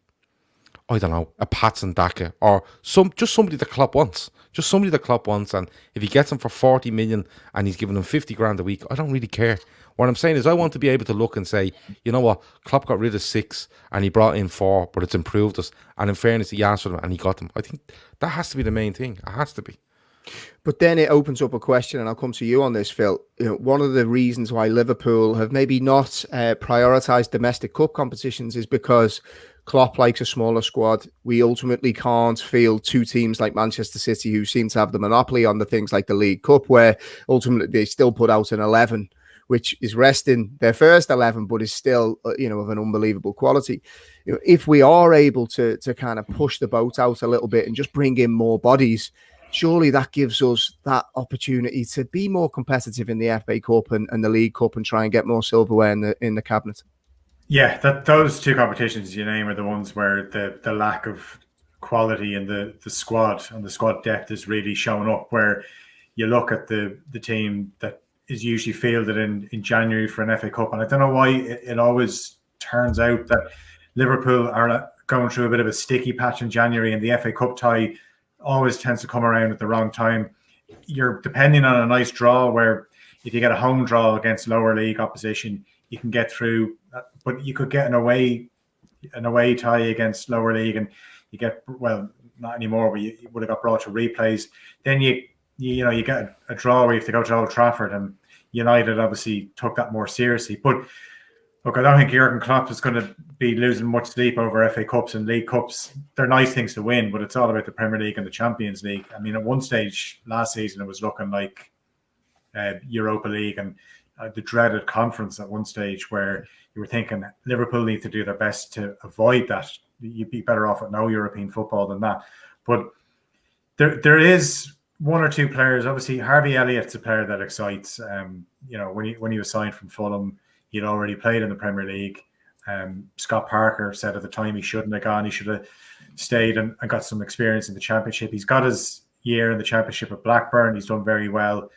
Patson Daka or just somebody the Klopp wants. Just somebody the Klopp wants, and if he gets him for 40 million and he's giving him 50 grand a week, I don't really care. What I'm saying is I want to be able to look and say, you know what, Klopp got rid of 6 and he brought in 4, but it's improved us. And in fairness, he asked for them and he got them. I think that has to be the main thing. It has to be. But then it opens up a question, and I'll come to you on this, Phil. You know, one of the reasons why Liverpool have maybe not prioritised domestic cup competitions is because Klopp likes a smaller squad. We ultimately can't field 2 teams like Manchester City, who seem to have the monopoly on the things like the League Cup, where ultimately they still put out an 11, which is resting their first 11, but is still, you know, of an unbelievable quality. You know, if we are able to kind of push the boat out a little bit and just bring in more bodies, surely that gives us opportunity to be more competitive in the FA Cup and the League Cup and try and get more silverware in the cabinet. Yeah, those 2 competitions you name are the ones where the lack of quality in the squad and the squad depth is really showing up, where you look at the team that is usually fielded in January for an FA Cup. And I don't know why it always turns out that Liverpool are going through a bit of a sticky patch in January, and the FA Cup tie always tends to come around at the wrong time. You're depending on a nice draw where if you get a home draw against lower league opposition, you can get through, but you could get an away tie against lower league, and you get, well, not anymore, but you would have got brought to replays. Then you get a draw where you have to go to Old Trafford, and United obviously took that more seriously. But look, I don't think Jurgen Klopp is going to be losing much sleep over FA Cups and League Cups. They're nice things to win, but it's all about the Premier League and the Champions League. I mean, at one stage last season, it was looking like Europa League and the dreaded conference at one stage, where you were thinking Liverpool need to do their best to avoid that you'd be better off with no European football than that. But there is one or two players. Obviously, Harvey Elliott's a player that excites. When he was signed from Fulham, he'd already played in the Premier League. Scott Parker said at the time he shouldn't have gone. He should have stayed and got some experience in the Championship. He's got his year in the Championship at Blackburn. He's done very well.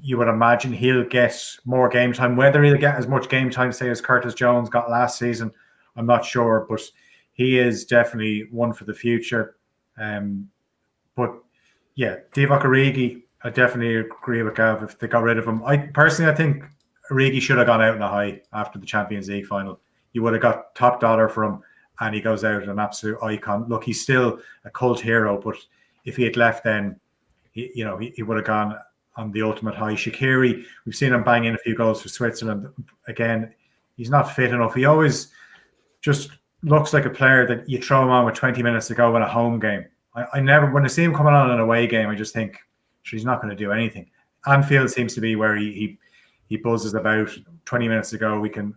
You would imagine he'll get more game time. Whether he'll get as much game time, say, as Curtis Jones got last season, I'm not sure. But he is definitely one for the future. But yeah, Divock Origi, I definitely agree with Gav if they got rid of him. I think Origi should have gone out in a high after the Champions League final. You would have got top dollar for him, and he goes out an absolute icon. Look, he's still a cult hero, but if he had left then, he would have gone on the ultimate high. Shaqiri, we've seen him bang in a few goals for Switzerland. Again, he's not fit enough. He always just looks like a player that you throw him on with 20 minutes to go in a home game. I never, when I see him coming on an away game, I just think he's not going to do anything. Anfield seems to be where he buzzes about. 20 minutes ago, we can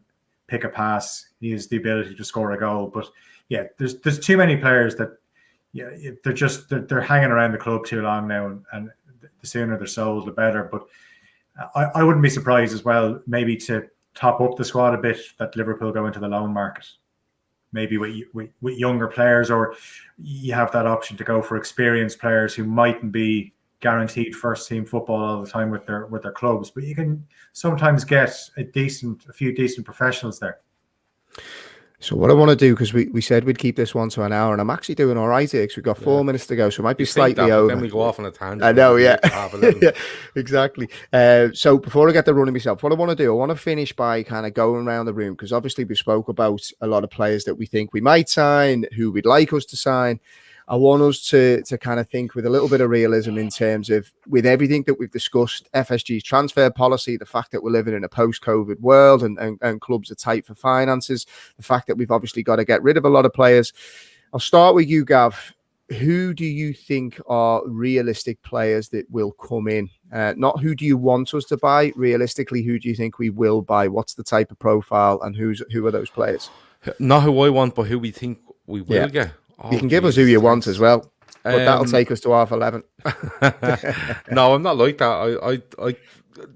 pick a pass. He has the ability to score a goal. But yeah, there's too many players that they're hanging around the club too long now, and the sooner they're sold, the better. But I wouldn't be surprised as well, maybe to top up the squad a bit, that Liverpool go into the loan market. Maybe with younger players, or you have that option to go for experienced players who mightn't be guaranteed first team football all the time with their clubs, but you can sometimes get a few decent professionals there. So what I want to do, because we said we'd keep this one to an hour, and I'm actually doing all right here because we've got 4 minutes to go, so it might be slightly over. Then we go off on a tangent. I know, yeah. Yeah, exactly. So before I get the running myself, what I want to do, I want to finish by kind of going around the room, because obviously we spoke about a lot of players that we think we might sign, who we'd like us to sign. I want us to kind of think with a little bit of realism in terms of, with everything that we've discussed, FSG's transfer policy, the fact that we're living in a post-COVID world and clubs are tight for finances, the fact that we've obviously got to get rid of a lot of players. I'll start with you, Gav. Who do you think are realistic players that will come in? Not who do you want us to buy? Realistically, who do you think we will buy? What's the type of profile, and who are those players? Not who I want, but who we think we will get. You can give us who you want as well, but that'll take us to half 11. No, I'm not like that. I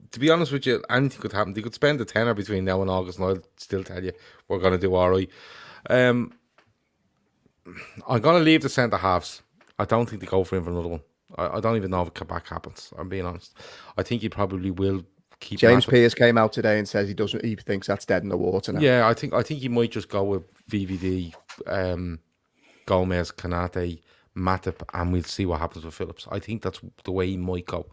to be honest with you, anything could happen. They could spend a tenner between now and August, and I'll still tell you we're going to do all right. I'm going to leave the centre halves. I don't think they go for him for another one. I don't even know if Kabak happens. I'm being honest. I think he probably will keep. James Pearce came out today and says he thinks that's dead in the water now. Yeah, I think he might just go with VVD. Gomez, Konate, Matip, and we'll see what happens with Phillips. I think that's the way he might go.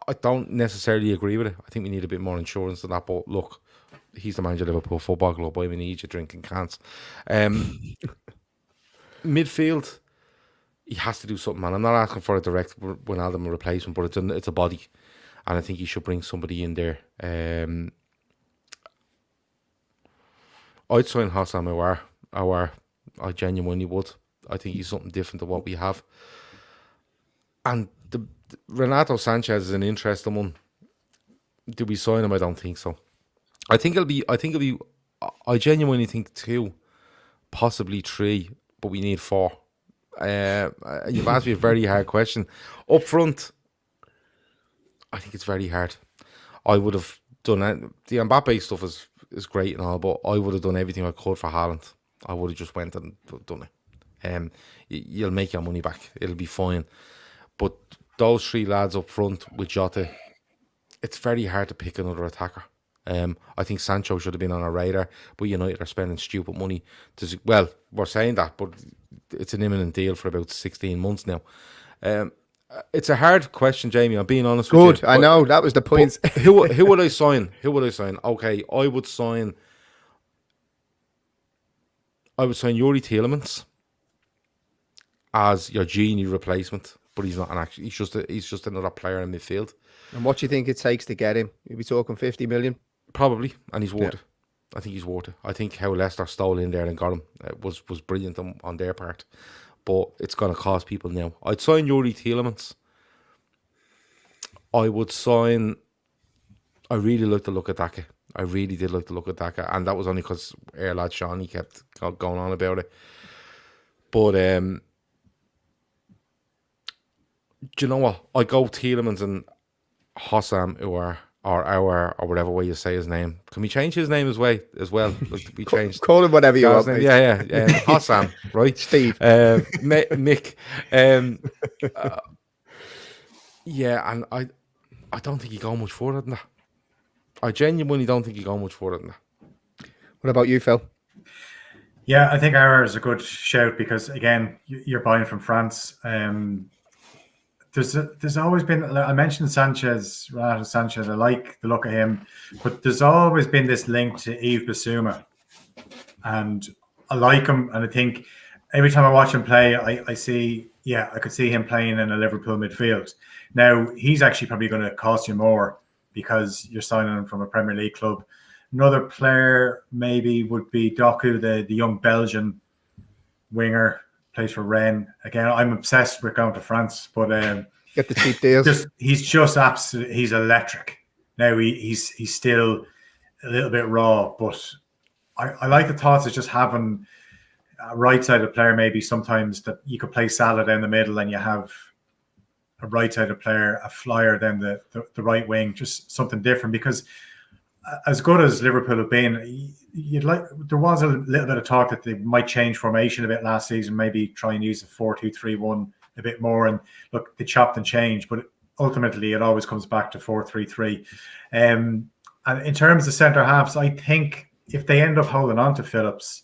I don't necessarily agree with it. I think we need a bit more insurance than that. But look, he's the manager of Liverpool Football Club. I need you drinking cans. Midfield, he has to do something, man. I'm not asking for a direct Wijnaldum replacement, but it's a body, and I think he should bring somebody in there. I'd sign Hassan Aouar. I genuinely would. I think he's something different to what we have. And the Renato Sanchez is an interesting one. Do we sign him? I don't think so. I genuinely think 2, possibly 3, but we need 4. You've asked me a very hard question. Up front, I think it's very hard. I would have done it. The Mbappe stuff is great and all, but I would have done everything I could for Haaland. I would have just went and done it. You'll make your money back. It'll be fine. But those 3 lads up front with Jota, it's very hard to pick another attacker. I think Sancho should have been on our radar, but United are spending stupid money. Well, we're saying that, but it's an imminent deal for about 16 months now. It's a hard question, Jamie. I'm being honest with you. I know. That was the point. Who would I sign? Okay, I would sign Yuri Tielemans as your genie replacement, but he's not an actual. He's just another player in midfield. And what do you think it takes to get him? You'll be talking 50 million, probably, and he's worth it. I think he's worth it. I think how Leicester stole in there and got him was brilliant on their part, but it's going to cost people now. I'd sign Yuri Tielemans. I would sign. I really like the look at Daka. I really did like the look at Daka, and that was only because lad Shawnee kept going on about it. But do you know what? I go Tielemans and Hossam, or whatever way you say his name. Can we change his name as well? Like, we changed. Call him whatever you want. Yeah. Hossam, right? Steve. Mick. Yeah, and I don't think he go much further than that. I genuinely don't think he go much further than that. What about you, Phil? Yeah, I think Aouar is a good shout because, again, you're buying from France. There's always been, I mentioned Sanchez. I like the look of him, but there's always been this link to Yves Bissouma, and I like him. And I think every time I watch him play, I could see him playing in a Liverpool midfield. Now, he's actually probably going to cost you more because you're signing him from a Premier League club. Another player maybe would be Doku, the young Belgian winger, plays for Rennes. Again, I'm obsessed with going to France, but get the cheap deals. He's just absolute. He's electric. Now he's still a little bit raw, but I like the thoughts of just having a right-sided player. Maybe sometimes that you could play Salah down the middle, and you have a right-sided player, a flyer down the right wing, just something different. Because as good as Liverpool have been, there was a little bit of talk that they might change formation a bit last season, maybe try and use the 4-2-3-1 a bit more. And look, they chopped and changed, but ultimately it always comes back to 4-3-3. And in terms of centre halves, I think if they end up holding on to Phillips,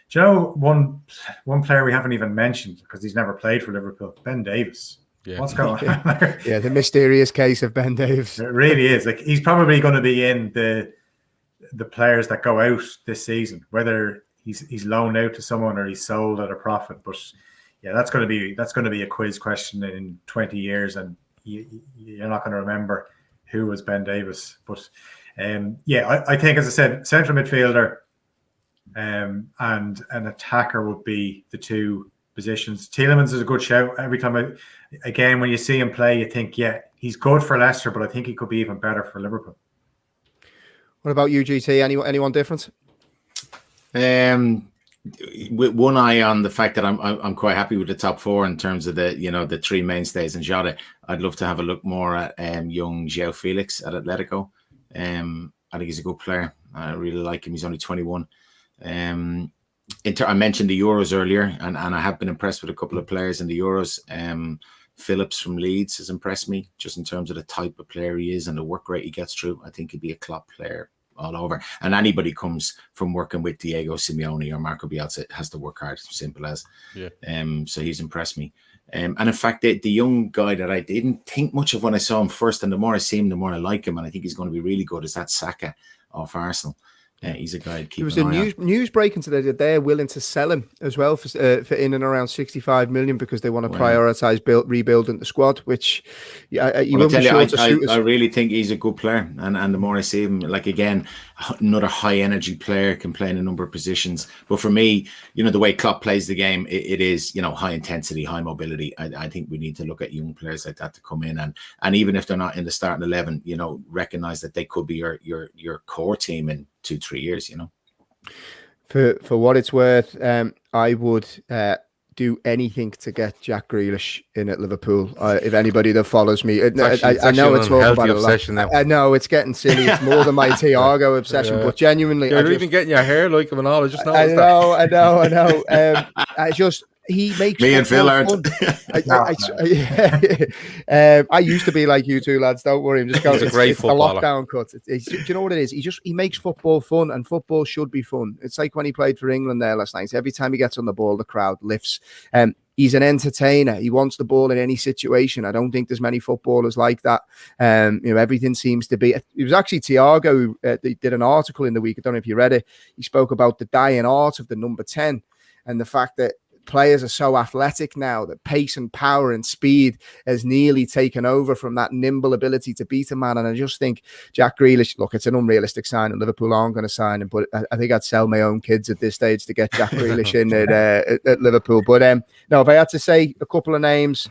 do you know one player we haven't even mentioned because he's never played for Liverpool? Ben Davies. Yeah. What's going on there? Yeah, the mysterious case of Ben Davies. It really is. Like, he's probably going to be in the players that go out this season, whether he's loaned out to someone or he's sold at a profit. But yeah, that's going to be a quiz question in 20 years, and you're not going to remember who was Ben Davies. But I think, as I said, central midfielder and an attacker would be the two positions. Tielemans is a good shout. Every time when you see him play, you think, yeah, he's good for Leicester, but I think he could be even better for Liverpool. What about you, GT? Anyone different? With one eye on the fact that I'm quite happy with the top four in terms of the three mainstays and Jota. I'd love to have a look more at young João Felix at Atletico. I think he's a good player. I really like him. He's only 21. I mentioned the Euros earlier, and I have been impressed with a couple of players in the Euros. Phillips from Leeds has impressed me just in terms of the type of player he is and the work rate he gets through. I think he'd be a Klopp player all over. And anybody comes from working with Diego Simeone or Marco Bielsa has to work hard, simple as. Yeah. So he's impressed me. And in fact, the young guy that I didn't think much of when I saw him first, and the more I see him, the more I like him, and I think he's going to be really good, is that Saka off Arsenal. He's a guy to keep an eye on. There was a news breaking today that they're willing to sell him as well for in and around 65 million because they want to prioritise rebuilding the squad, which I really think he's a good player. And the more I see him, like, again, another high energy player, can play in a number of positions. But for me, the way Klopp plays the game, it is, high intensity, high mobility. I think we need to look at young players like that to come in and even if they're not in the starting 11, recognise that they could be your core team in 2-3 years. For what it's worth, I would do anything to get Jack Grealish in at Liverpool. If anybody that follows me, I know it's all about obsession. I know it's getting silly. It's more than my Thiago obsession, but genuinely, you're even getting your hair like him and all. I just I know. He makes me and Phil aren't. I used to be like you two lads. Don't worry. I'm just going. It's a lockdown cut. Do you know what it is? He makes football fun, and football should be fun. It's like when he played for England there last night. Every time he gets on the ball, the crowd lifts. He's an entertainer. He wants the ball in any situation. I don't think there's many footballers like that. Everything seems to be. It was actually Thiago who did an article in the week. I don't know if you read it. He spoke about the dying art of the number 10 and the fact that players are so athletic now that pace and power and speed has nearly taken over from that nimble ability to beat a man. And I just think Jack Grealish, look, it's an unrealistic sign and Liverpool aren't going to sign him, but I think I'd sell my own kids at this stage to get Jack Grealish in at Liverpool. But no, if I had to say a couple of names,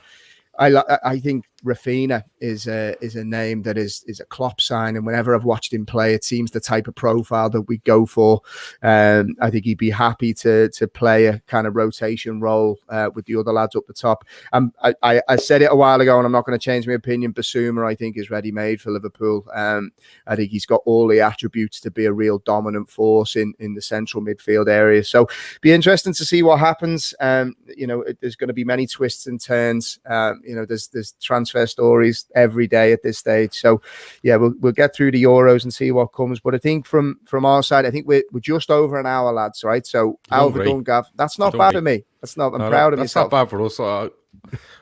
I think Rafinha is a name that is a Klopp sign, and whenever I've watched him play, it seems the type of profile that we go for. I think he'd be happy to play a kind of rotation role with the other lads up the top. I said it a while ago, and I'm not going to change my opinion. Basuma, I think, is ready-made for Liverpool. I think he's got all the attributes to be a real dominant force in the central midfield area. So be interesting to see what happens. There's going to be many twists and turns. There's transfer stories every day at this stage. So yeah, we'll get through the Euros and see what comes. But I think from our side, I think we're just over an hour, lads. Right? So Alva Gav, that's not bad for me. I'm proud of myself. That's not bad for us.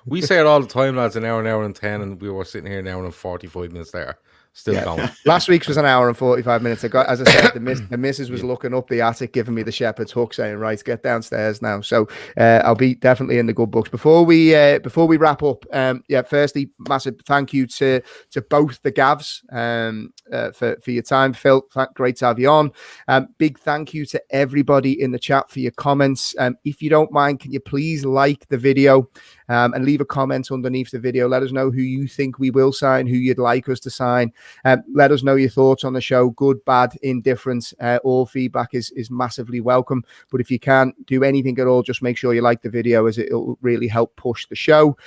We say it all the time, lads. An hour and 10, and we were sitting here an hour and 45 minutes later. Still going. Last week's was an hour and 45 minutes. As I said, the missus was looking up the attic, giving me the shepherd's hook, saying, "Right, get downstairs now." So I'll be definitely in the good books. Before we wrap up, firstly, massive thank you to both the Gavs for your time, Phil. Great to have you on. Big thank you to everybody in the chat for your comments. If you don't mind, can you please like the video and leave a comment underneath the video? Let us know who you think we will sign, who you'd like us to sign. Let us know your thoughts on the show, good, bad, indifferent. All feedback is massively welcome. But if you can't do anything at all, just make sure you like the video, as it'll really help push the show.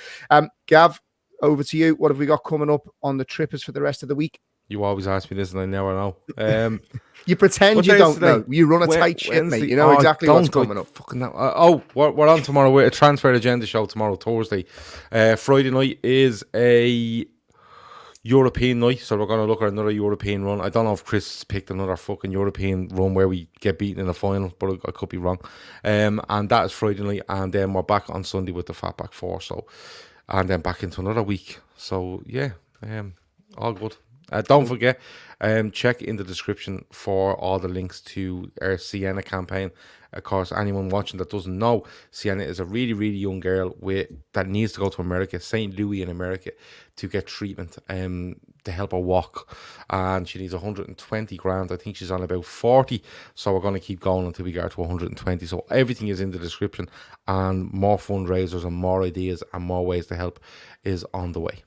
Gav, over to you. What have we got coming up on the Trippers for the rest of the week? You always ask me this, and I never know. You pretend you don't know. You run a tight ship, mate. You know exactly what's coming up. We're on tomorrow with a transfer agenda show tomorrow, Thursday. Friday night is a European night, so we're going to look at another European run. I don't know if Chris picked another fucking European run where we get beaten in the final, but I could be wrong. And that is Friday night, and then we're back on Sunday with the Fatback 4. So, and then back into another week. So yeah, all good. Don't forget, check in the description for all the links to our Sienna campaign. Of course, anyone watching that doesn't know, Sienna is a really, really young girl that needs to go to America, St. Louis in America, to get treatment to help her walk. And she needs 120 grand. I think she's on about 40. So we're going to keep going until we get to 120. So everything is in the description, and more fundraisers and more ideas and more ways to help is on the way.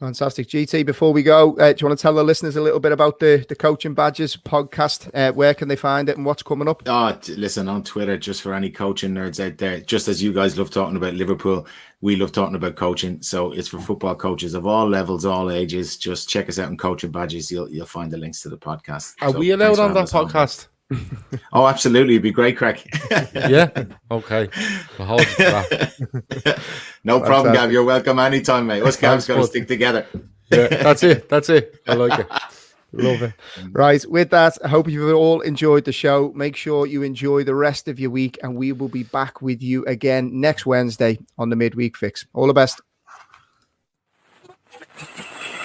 Fantastic. GT, before we go, do you want to tell the listeners a little bit about the Coaching Badges podcast? Where can they find it and what's coming up? Listen, on Twitter, just for any coaching nerds out there, just as you guys love talking about Liverpool, we love talking about coaching. So it's for football coaches of all levels, all ages. Just check us out on Coaching Badges. You'll find the links to the podcast. Are we allowed on that podcast? Oh, absolutely. It'd be great crack. Yeah. Okay. I'll hold you to that. No problem, Gav. You're welcome anytime, mate. Us Gav's got to stick together. Yeah, that's it. I like it. Love it. Right. With that, I hope you've all enjoyed the show. Make sure you enjoy the rest of your week, and we will be back with you again next Wednesday on the Midweek Fix. All the best.